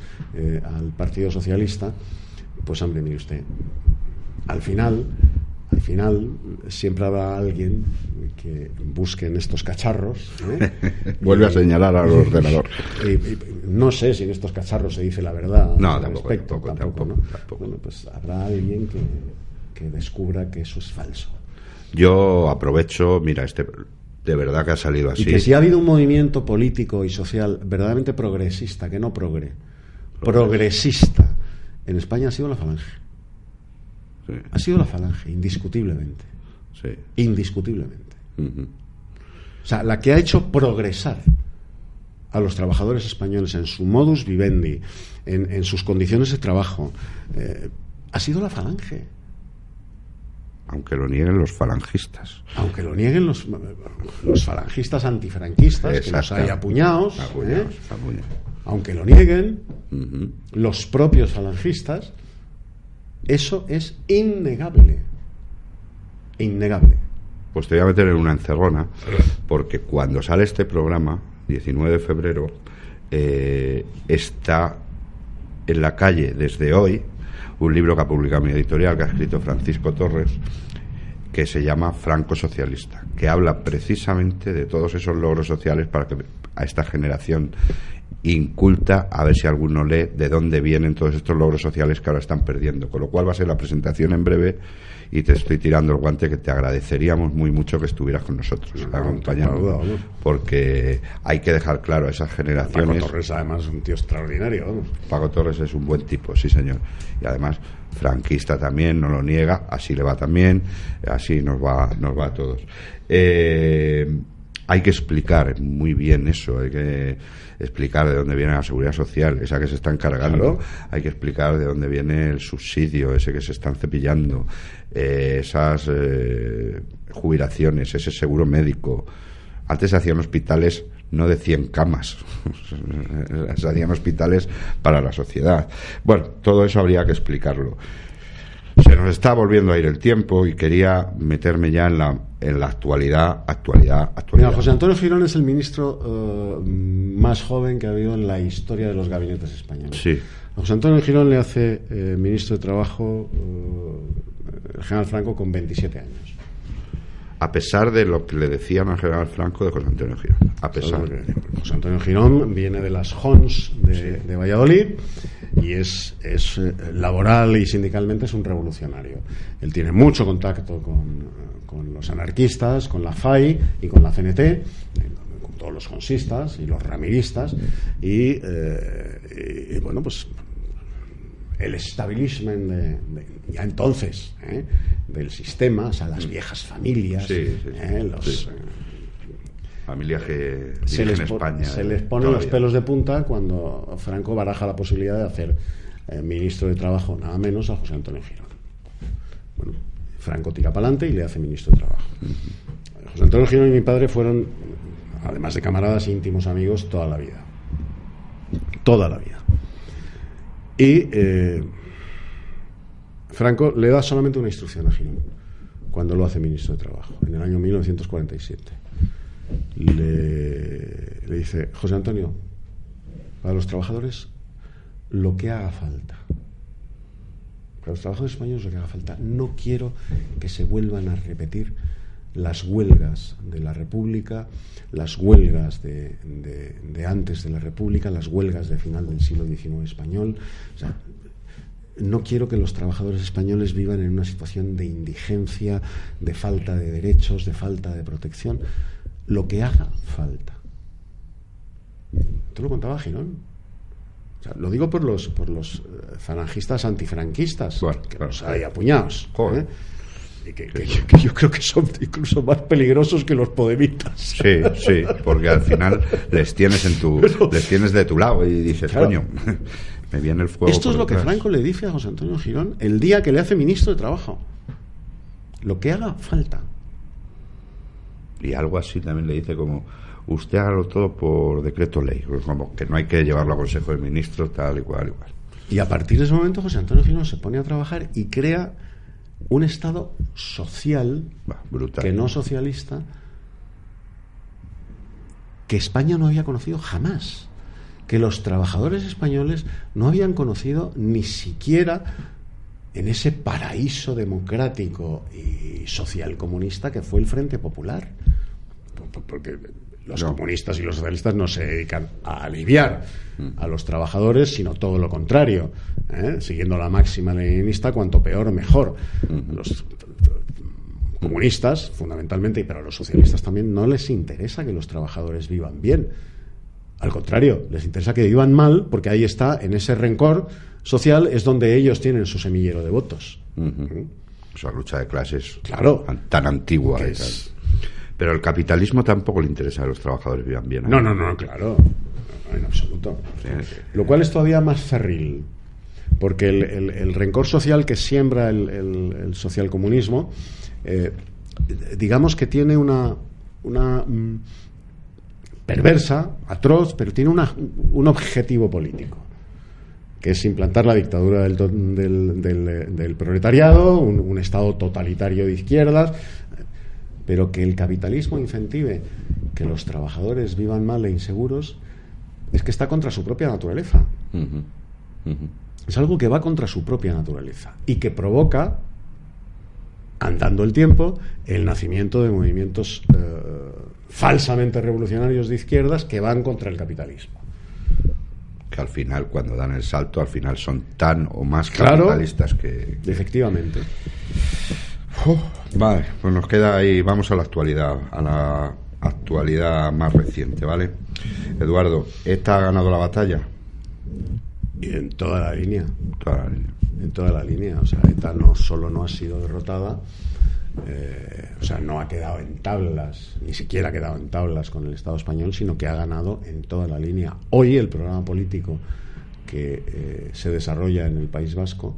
al Partido Socialista. Pues hombre, mire usted, al final siempre habrá alguien que busque en estos cacharros, vuelve a señalar al ordenador. No sé si en estos cacharros se dice la verdad. No, tampoco, ¿no? Bueno, pues habrá alguien que descubra que eso es falso. Yo aprovecho, mira, de verdad que ha salido así. Y que si ha habido un movimiento político y social verdaderamente progresista, que no progresista en España, ha sido la Falange. Sí. Ha sido la Falange, indiscutiblemente. Sí. Indiscutiblemente. O sea, la que ha hecho progresar a los trabajadores españoles en su modus vivendi, en sus condiciones de trabajo, ha sido la Falange. Aunque lo nieguen los falangistas. Aunque lo nieguen los falangistas antifranquistas, que los hay apuñados. Aunque lo nieguen los propios falangistas, eso es innegable. Innegable. Pues te voy a meter en una encerrona, porque cuando sale este programa, 19 de febrero, está en la calle desde hoy un libro que ha publicado mi editorial, que ha escrito Francisco Torres, que se llama Franco Socialista, que habla precisamente de todos esos logros sociales para que a esta generación inculta, a ver si alguno lee de dónde vienen todos estos logros sociales que ahora están perdiendo. Con lo cual va a ser la presentación en breve, y te estoy tirando el guante, que te agradeceríamos muy mucho que estuvieras con nosotros, acompañándonos, porque hay que dejar claro a esas generaciones. Paco Torres, además, es un tío extraordinario, vamos. Paco Torres es un buen tipo, sí señor, y además franquista también, no lo niega, así le va también, así nos va a todos. Hay que explicar muy bien eso, hay que explicar de dónde viene la seguridad social, esa que se están cargando, hay que explicar de dónde viene el subsidio, ese que se están cepillando, esas jubilaciones, ese seguro médico. Antes se hacían hospitales no de 100 camas, se hacían hospitales para la sociedad. Bueno, todo eso habría que explicarlo. Se nos está volviendo a ir el tiempo y quería meterme ya en la actualidad. Mira, José Antonio Girón es el ministro más joven que ha habido en la historia de los gabinetes españoles. Sí. A José Antonio Girón le hace ministro de Trabajo el general Franco con 27 años. A pesar de lo que le decían al general Franco de José Antonio Girón. A pesar. José Antonio Girón viene de las JONS de Valladolid y es laboral y sindicalmente es un revolucionario. Él tiene mucho contacto con los anarquistas, con la FAI y con la CNT, con todos los jonsistas y los ramiristas y bueno, pues el establishment ya entonces del sistema, o sea, las viejas familias, familias que dirigen España. Se les pone los pelos de punta cuando Franco baraja la posibilidad de hacer ministro de Trabajo, nada menos, a José Antonio Girón. Bueno, Franco tira para adelante y le hace ministro de Trabajo. José Antonio Girón y mi padre fueron, además de camaradas, íntimos amigos toda la vida. Toda la vida. Y Franco le da solamente una instrucción a Girón cuando lo hace ministro de Trabajo, en el año 1947. Le dice: José Antonio, para los trabajadores lo que haga falta. Para los trabajadores españoles lo que haga falta. No quiero que se vuelvan a repetir las huelgas de la República, las huelgas de antes de la República, las huelgas de final del siglo XIX español. O sea, no quiero que los trabajadores españoles vivan en una situación de indigencia, de falta de derechos, de falta de protección. Lo que haga falta. Esto lo contaba Girón. O sea, lo digo por los falangistas antifranquistas, bueno, que los hay apuñados. Joder. Que yo creo que son incluso más peligrosos que los podemitas. Sí, porque al final les tienes de tu lado y dices, claro, coño, me viene el fuego. Esto es lo que Franco le dice a José Antonio Girón el día que le hace ministro de Trabajo. Lo que haga falta. Y algo así también le dice como usted hágalo todo por decreto ley, como que no hay que llevarlo a Consejo de Ministros, tal y cual, igual. Y a partir de ese momento José Antonio Girón se pone a trabajar y crea un Estado social, brutal, que no socialista, que España no había conocido jamás, que los trabajadores españoles no habían conocido ni siquiera en ese paraíso democrático y social comunista que fue el Frente Popular. Porque los comunistas y los socialistas no se dedican a aliviar a los trabajadores, sino todo lo contrario, siguiendo la máxima leninista, cuanto peor mejor. Los comunistas, fundamentalmente, pero a los socialistas también, no les interesa que los trabajadores vivan bien. Al contrario, les interesa que vivan mal, porque ahí está, en ese rencor social, es donde ellos tienen su semillero de votos. Esa lucha de clases, claro, tan antigua. Pero el capitalismo tampoco le interesa a los trabajadores vivan bien. No, claro, en absoluto. Sí. Lo cual es todavía más cerril, porque el rencor social que siembra el socialcomunismo, digamos que tiene una perversa, atroz, pero tiene un objetivo político, que es implantar la dictadura del proletariado, un Estado totalitario de izquierdas, pero que el capitalismo incentive que los trabajadores vivan mal e inseguros, es que está contra su propia naturaleza. Es algo que va contra su propia naturaleza y que provoca, andando el tiempo, el nacimiento de movimientos falsamente revolucionarios de izquierdas que van contra el capitalismo. Que al final, cuando dan el salto, al final son tan o más capitalistas, claro, que... Efectivamente. Vale, pues nos queda ahí, vamos a la actualidad más reciente, ¿vale? Eduardo, ¿ETA ha ganado la batalla? Y en toda la línea. En toda la línea. O sea, ETA no solo no ha sido derrotada, o sea, no ha quedado en tablas, ni siquiera ha quedado en tablas con el Estado español, sino que ha ganado en toda la línea. Hoy el programa político que se desarrolla en el País Vasco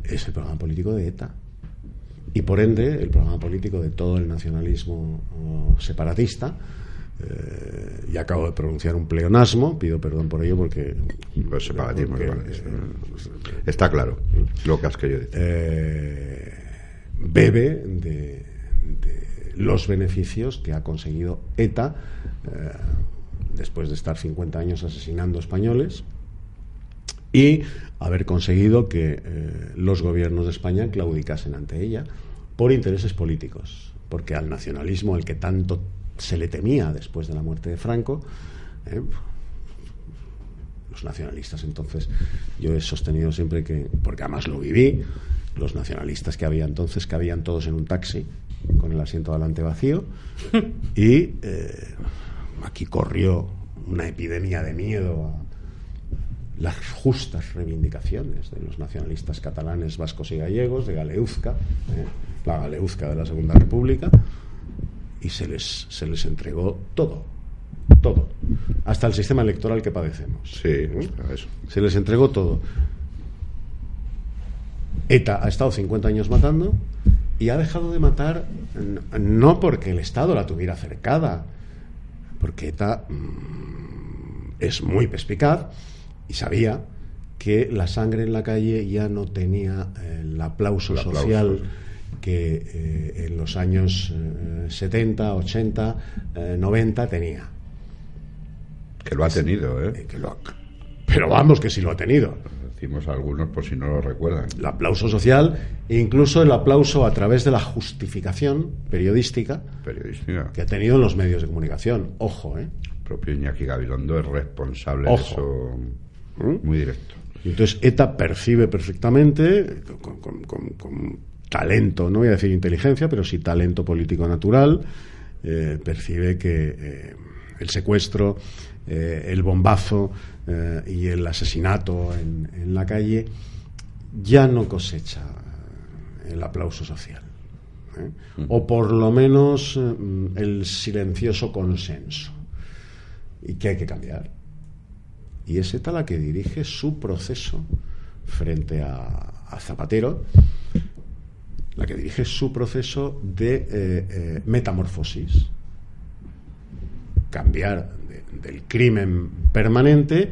es el programa político de ETA. Y por ende, el programa político de todo el nacionalismo separatista. Y acabo de pronunciar un pleonasmo, pido perdón por ello porque... Pues separatismo, está claro lo que has querido decir. Bebe de los beneficios que ha conseguido ETA después de estar 50 años asesinando españoles y haber conseguido que los gobiernos de España claudicasen ante ella por intereses políticos, porque al nacionalismo, al que tanto se le temía después de la muerte de Franco, los nacionalistas entonces, yo he sostenido siempre que, porque además lo viví, los nacionalistas que había entonces cabían todos en un taxi con el asiento delante vacío y aquí corrió una epidemia de miedo a las justas reivindicaciones de los nacionalistas catalanes, vascos y gallegos, de Galeuzca, la Galeuzca de la Segunda República, y se les entregó todo, hasta el sistema electoral que padecemos. Sí, eso. Se les entregó todo. ETA ha estado 50 años matando y ha dejado de matar no porque el Estado la tuviera cercada, porque ETA es muy perspicaz y sabía que la sangre en la calle ya no tenía el aplauso social que en los años 70, 80, 90 tenía. Que lo ha tenido, pero vamos, que sí lo ha tenido. Decimos algunos por si no lo recuerdan. El aplauso social e incluso el aplauso a través de la justificación periodística que ha tenido en los medios de comunicación. Ojo, El propio Iñaki Gabilondo es responsable de eso, muy directo. Entonces ETA percibe perfectamente, con talento, no voy a decir inteligencia, pero sí talento político natural, percibe que el secuestro, el bombazo y el asesinato en la calle ya no cosecha el aplauso social, o por lo menos el silencioso consenso, y que hay que cambiar. Y es ETA la que dirige su proceso frente a Zapatero, la que dirige su proceso de metamorfosis. cambiar del crimen permanente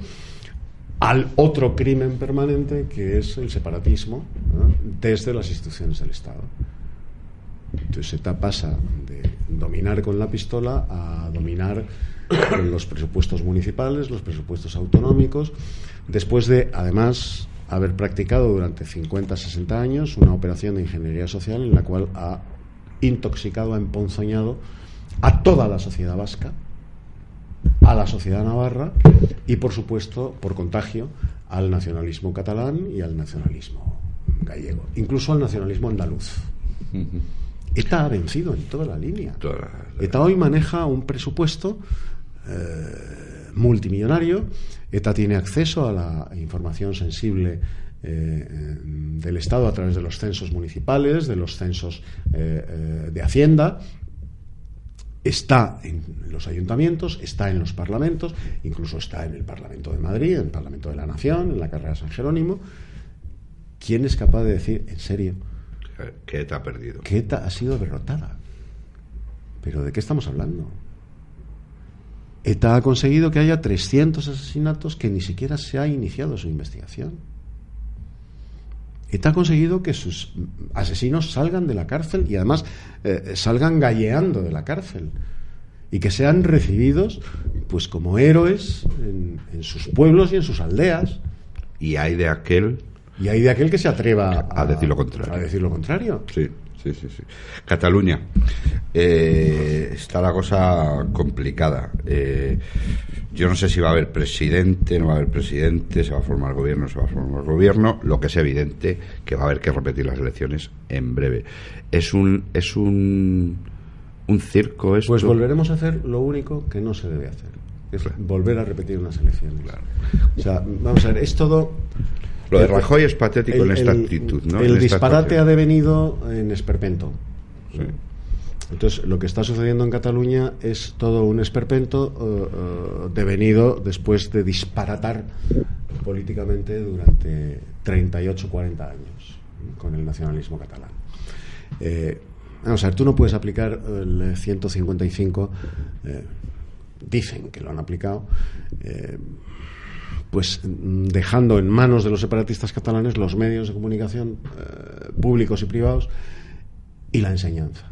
al otro crimen permanente, que es el separatismo, ¿no?, desde las instituciones del Estado. Entonces ETA pasa de dominar con la pistola a dominar con los presupuestos municipales, los presupuestos autonómicos, después de, además, haber practicado durante 50, 60 años una operación de ingeniería social en la cual ha intoxicado, ha emponzoñado a toda la sociedad vasca, a la sociedad navarra y, por supuesto, por contagio, al nacionalismo catalán y al nacionalismo gallego, incluso al nacionalismo andaluz. ETA ha vencido en toda la línea. ETA hoy maneja un presupuesto multimillonario. ETA tiene acceso a la información sensible del Estado a través de los censos municipales, de los censos de Hacienda. Está en los ayuntamientos, está en los parlamentos, incluso está en el Parlamento de Madrid, en el Parlamento de la Nación, en la carrera San Jerónimo. ¿Quién es capaz de decir, en serio, que ETA ha perdido? Que ETA ha sido derrotada. ¿Pero de qué estamos hablando? ETA ha conseguido que haya 300 asesinatos que ni siquiera se ha iniciado su investigación. ETA ha conseguido que sus asesinos salgan de la cárcel y además salgan galleando de la cárcel y que sean recibidos pues como héroes en sus pueblos y en sus aldeas. Y hay de aquel que se atreva a decir lo contrario. A decir lo contrario. Sí. Cataluña, está la cosa complicada. Yo no sé si va a haber presidente, no va a haber presidente, se va a formar gobierno, se va a formar gobierno. Lo que es evidente que va a haber que repetir las elecciones en breve. Es un circo esto. Pues volveremos a hacer lo único que no se debe hacer, es volver a repetir unas elecciones. Claro. O sea, vamos a ver, es todo. Lo de Rajoy es patético en esta actitud, ¿no? El disparate ha devenido en esperpento. Sí. Entonces, lo que está sucediendo en Cataluña es todo un esperpento devenido después de disparatar políticamente durante 38, 40 años con el nacionalismo catalán. Vamos a ver, tú no puedes aplicar el 155, dicen que lo han aplicado, pues dejando en manos de los separatistas catalanes los medios de comunicación públicos y privados y la enseñanza.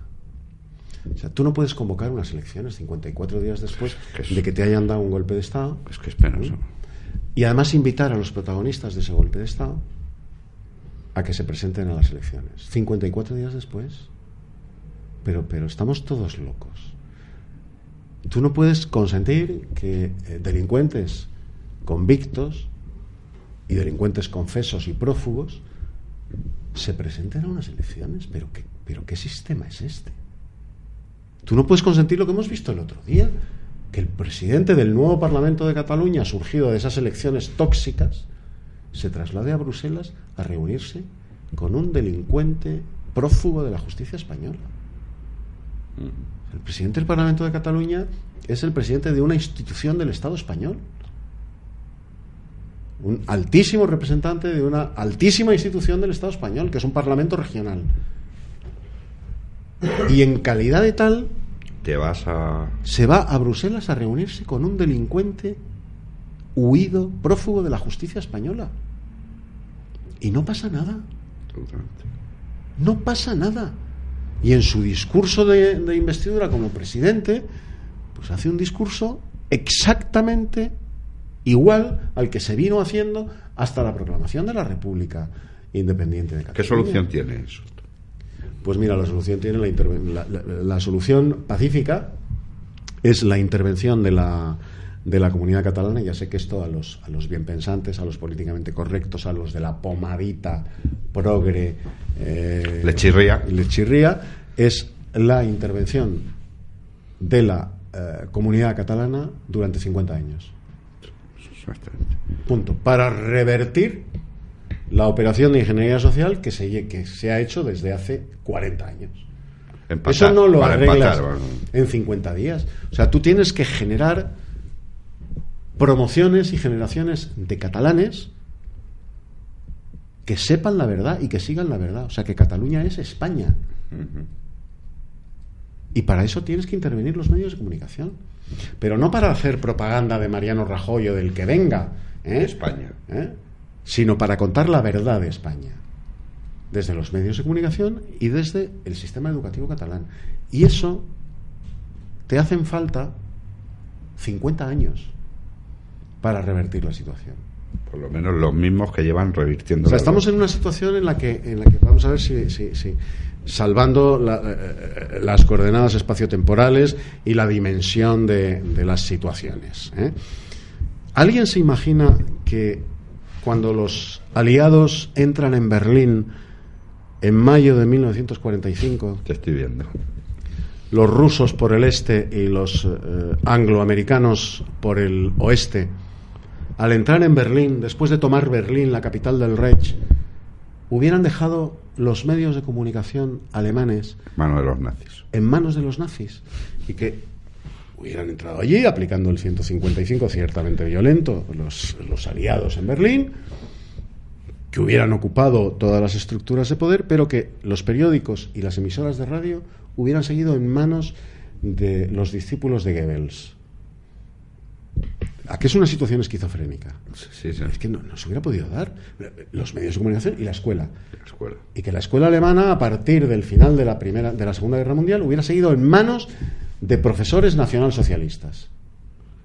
O sea, tú no puedes convocar unas elecciones 54 días después de que te hayan dado un golpe de Estado. Es que es penoso. Y además invitar a los protagonistas de ese golpe de Estado a que se presenten a las elecciones 54 días después. Pero estamos todos locos. Tú no puedes consentir que delincuentes convictos y delincuentes confesos y prófugos se presenten a unas elecciones. ¿Pero qué sistema es este? Tú no puedes consentir lo que hemos visto el otro día, que el presidente del nuevo Parlamento de Cataluña, surgido de esas elecciones tóxicas, se traslade a Bruselas a reunirse con un delincuente prófugo de la justicia española. El presidente del Parlamento de Cataluña es el presidente de una institución del Estado español, un altísimo representante de una altísima institución del Estado español, que es un parlamento regional. Y en calidad de tal se va a Bruselas a reunirse con un delincuente huido, prófugo de la justicia española, y no pasa nada. No pasa nada. Y en su discurso de investidura como presidente, pues hace un discurso exactamente igual al que se vino haciendo hasta la proclamación de la República Independiente de Cataluña. ¿Qué solución tiene eso? Pues mira, la solución tiene la solución pacífica es la intervención de la comunidad catalana. Ya sé que esto a los bienpensantes, a los políticamente correctos, a los de la pomadita progre le chirría, es la intervención de la comunidad catalana durante 50 años. Punto. Para revertir la operación de ingeniería social que se ha hecho desde hace 40 años. Eso no lo arreglas en 50 días. O sea, tú tienes que generar promociones y generaciones de catalanes que sepan la verdad y que sigan la verdad. O sea, que Cataluña es España. Y para eso tienes que intervenir los medios de comunicación. Pero no para hacer propaganda de Mariano Rajoy o del que venga, España, sino para contar la verdad de España, desde los medios de comunicación y desde el sistema educativo catalán. Y eso te hacen falta 50 años para revertir la situación. Por lo menos los mismos que llevan revirtiendo. O sea, estamos en una situación en la que vamos a ver si salvando las coordenadas espaciotemporales y la dimensión de las situaciones. ¿Alguien se imagina que cuando los aliados entran en Berlín en mayo de 1945, te estoy viendo, los rusos por el este y los angloamericanos por el oeste, al entrar en Berlín, después de tomar Berlín, la capital del Reich, hubieran dejado los medios de comunicación alemanes en manos de los nazis y que hubieran entrado allí aplicando el 155 ciertamente violento los aliados en Berlín, que hubieran ocupado todas las estructuras de poder, pero que los periódicos y las emisoras de radio hubieran seguido en manos de los discípulos de Goebbels. ¿A qué es una situación esquizofrénica? Sí. Es que no se hubiera podido dar. Los medios de comunicación y la escuela. escuela. Y que la escuela alemana, a partir del final de la Segunda Guerra Mundial, hubiera seguido en manos de profesores nacionalsocialistas.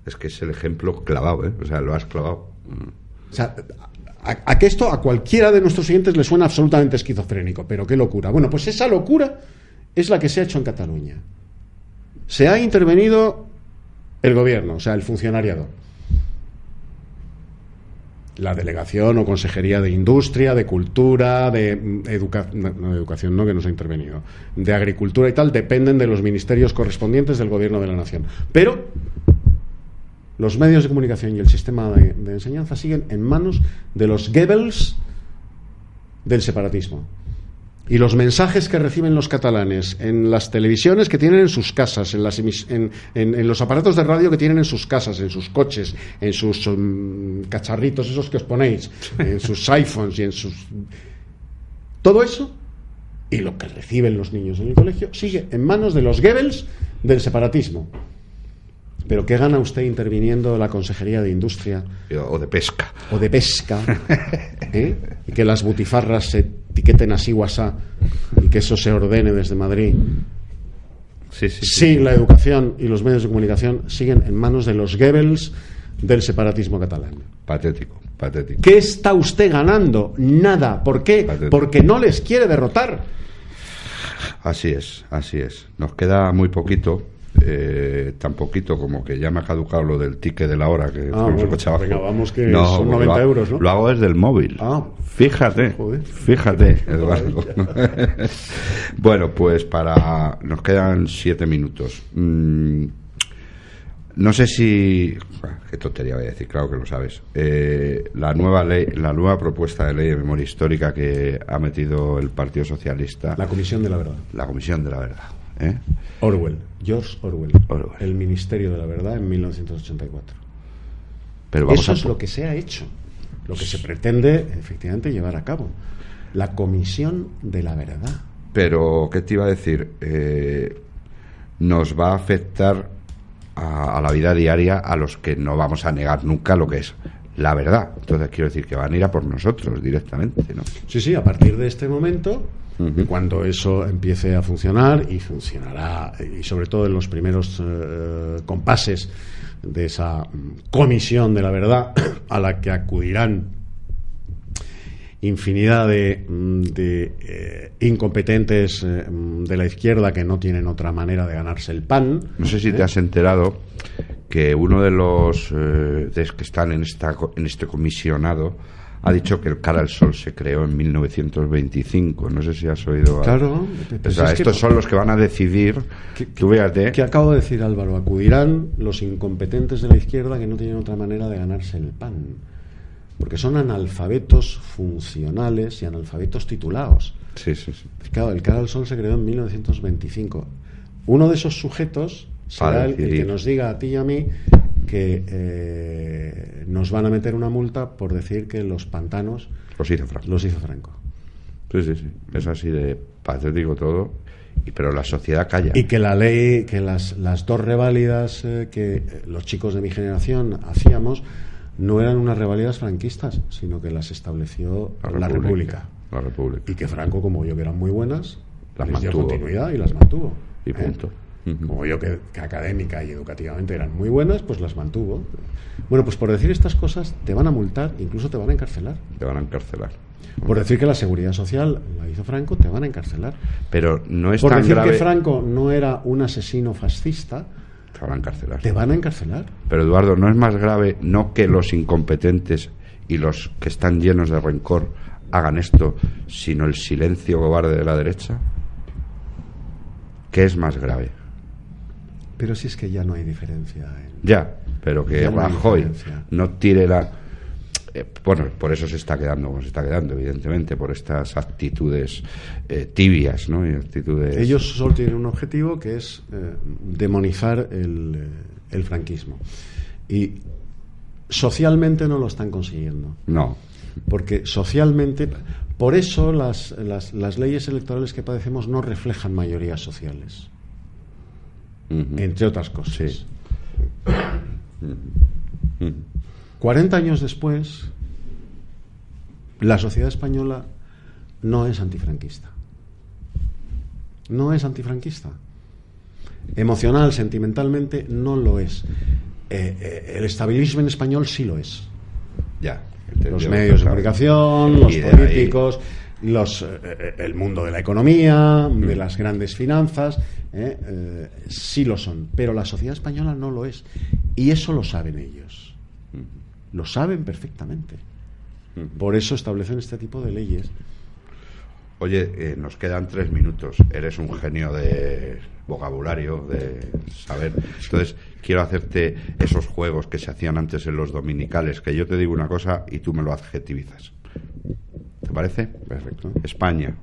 Es que es el ejemplo clavado, ¿eh? O sea, lo has clavado. O sea, a que esto a cualquiera de nuestros oyentes le suena absolutamente esquizofrénico, pero qué locura. Bueno, pues esa locura es la que se ha hecho en Cataluña. Se ha intervenido el gobierno, o sea, el funcionariado, la delegación o consejería de industria, de cultura, de educación, no, que no se ha intervenido, de agricultura y tal, dependen de los ministerios correspondientes del gobierno de la nación. Pero los medios de comunicación y el sistema de enseñanza siguen en manos de los Goebbels del separatismo. Y los mensajes que reciben los catalanes en las televisiones que tienen en sus casas, en los aparatos de radio que tienen en sus casas, en sus coches, en sus cacharritos esos que os ponéis, en sus iPhones y en sus... Todo eso, y lo que reciben los niños en el colegio, sigue en manos de los Goebbels del separatismo. ¿Pero qué gana usted interviniendo la Consejería de Industria? O de Pesca. O de Pesca. Y que las butifarras se etiqueten así guasá y que eso se ordene desde Madrid. Sí, la educación y los medios de comunicación siguen en manos de los Goebbels del separatismo catalán. Patético. ¿Qué está usted ganando? Nada. ¿Por qué? Patético. Porque no les quiere derrotar. Así es. Nos queda muy poquito. Tan poquito como que ya me ha caducado lo del ticket de la hora que venga, vamos que son 90 euros, ¿no? Lo hago desde el móvil. Fíjate, Eduardo. Bueno, pues nos quedan 7 minutos. No sé si... qué tontería voy a decir, claro que lo sabes. La nueva propuesta de ley de memoria histórica que ha metido el Partido Socialista. La Comisión de la Verdad. La Comisión de la Verdad. George Orwell. El Ministerio de la Verdad en 1984. Pero eso es lo que se ha hecho, lo que se pretende efectivamente llevar a cabo. La Comisión de la Verdad. Pero, ¿qué te iba a decir? Nos va a afectar a la vida diaria a los que no vamos a negar nunca lo que es la verdad. Entonces quiero decir que van a ir a por nosotros directamente, ¿no? Sí, a partir de este momento... Cuando eso empiece a funcionar, y funcionará, y sobre todo en los primeros compases de esa comisión de la verdad a la que acudirán infinidad de incompetentes de la izquierda que no tienen otra manera de ganarse el pan. No sé si te has enterado que uno de los que están en este comisionado ha dicho que el Cara al Sol se creó en 1925. No sé si has oído. Claro. O sea, estos son los que van a decidir. Tú fíjate. ¿Qué acabo de decir, Álvaro? Acudirán los incompetentes de la izquierda que no tienen otra manera de ganarse el pan. Porque son analfabetos funcionales y analfabetos titulados. Sí. Claro, el Cara al Sol se creó en 1925. Uno de esos sujetos será el que nos diga a ti y a mí que nos van a meter una multa por decir que los pantanos los hizo Franco. Sí. Es así de patético todo. Pero la sociedad calla. Y que la ley, que las dos reválidas que los chicos de mi generación hacíamos no eran unas reválidas franquistas, sino que las estableció la República. La República. Y que Franco, como yo, que eran muy buenas, las les dio mantuvo. Continuidad y las mantuvo. Y punto. Como yo, que académica y educativamente eran muy buenas, pues las mantuvo. Bueno, pues por decir estas cosas te van a multar, incluso te van a encarcelar. Te van a encarcelar. Por decir que la seguridad social la hizo Franco, te van a encarcelar. Pero no es por tan decir grave. que Franco no era un asesino fascista, Te van a encarcelar. te van a encarcelar. Pero Eduardo, ¿no es más grave no que los incompetentes y los que están llenos de rencor hagan esto, sino el silencio cobarde de la derecha? ¿Qué es más grave? Pero si es que ya no hay diferencia. Ya, pero que Ya no hay Rajoy diferencia. no tire la... bueno, por eso se está quedando como se está quedando, evidentemente, por estas actitudes tibias, ¿no? Y actitudes... Ellos solo tienen un objetivo, que es demonizar el franquismo. Y socialmente no lo están consiguiendo. No. Porque socialmente... Por eso las leyes electorales que padecemos no reflejan mayorías sociales. Entre otras cosas. Sí. 40 años después, la sociedad española no es antifranquista. No es antifranquista. Emocional, sentimentalmente, no lo es. El estabilismo en español sí lo es. Ya. Los medios de comunicación, los políticos, el mundo de la economía, de las grandes finanzas, sí lo son. Pero la sociedad española no lo es. Y eso lo saben ellos. Lo saben perfectamente. Por eso establecen este tipo de leyes. Oye, nos quedan 3 minutos. Eres un genio de vocabulario, de saber. Entonces, quiero hacerte esos juegos que se hacían antes en los dominicales, que yo te digo una cosa y tú me lo adjetivizas. ¿Te parece? Perfecto. España.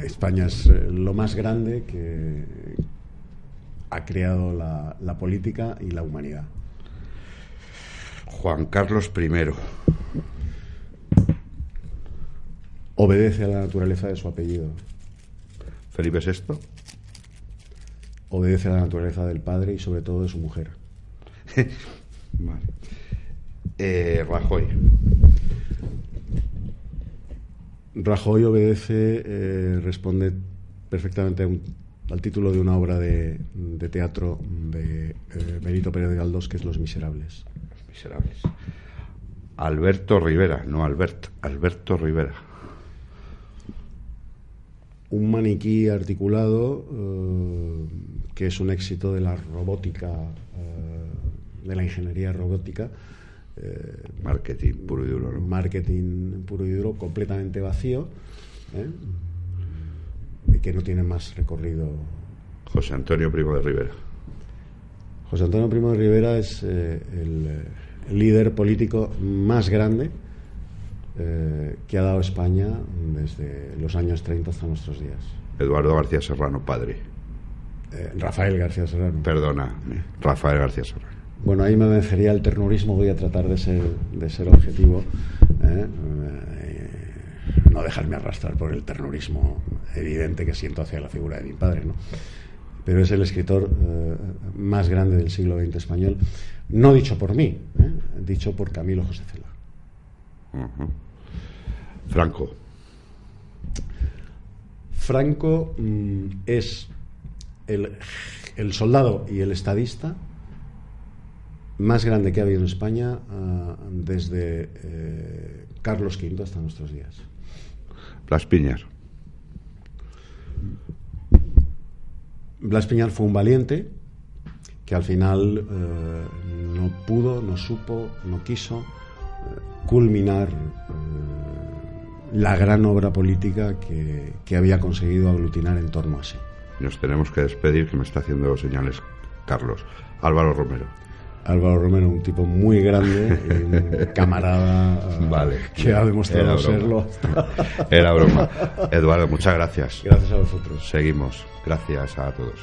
España es lo más grande que ha creado la política y la humanidad. Juan Carlos I. Obedece a la naturaleza de su apellido. Felipe VI. Obedece a la naturaleza del padre y sobre todo de su mujer. Vale. Rajoy. Rajoy obedece, responde perfectamente al título de una obra de teatro de Benito Pérez Galdós, que es Los Miserables. Miserables. Alberto Rivera, no Albert, Alberto Rivera. Un maniquí articulado que es un éxito de la robótica, de la ingeniería robótica. Marketing puro y duro, ¿no? Marketing puro y duro, completamente vacío, y que no tiene más recorrido. José Antonio Primo de Rivera. José Antonio Primo de Rivera es el líder político más grande que ha dado España desde los años 30 hasta nuestros días. Eduardo García Serrano, padre. Rafael García Serrano. Perdona, Rafael García Serrano. Bueno, ahí me vencería el ternurismo. Voy a tratar de ser objetivo, no dejarme arrastrar por el ternurismo evidente que siento hacia la figura de mi padre, ¿no? Pero es el escritor más grande del siglo XX español, no dicho por mí, dicho por Camilo José Cela. Franco. Franco es el soldado y el estadista más grande que ha habido en España desde Carlos V hasta nuestros días. Blas Piñar. Blas Piñar fue un valiente que al final no pudo, no supo, no quiso culminar la gran obra política que había conseguido aglutinar en torno a sí. Nos tenemos que despedir, que me está haciendo señales Carlos. Álvaro Romero. Álvaro Romero, un tipo muy grande y un camarada que ha demostrado serlo. Era broma. Eduardo, muchas gracias. Gracias a vosotros. Seguimos. Gracias a todos.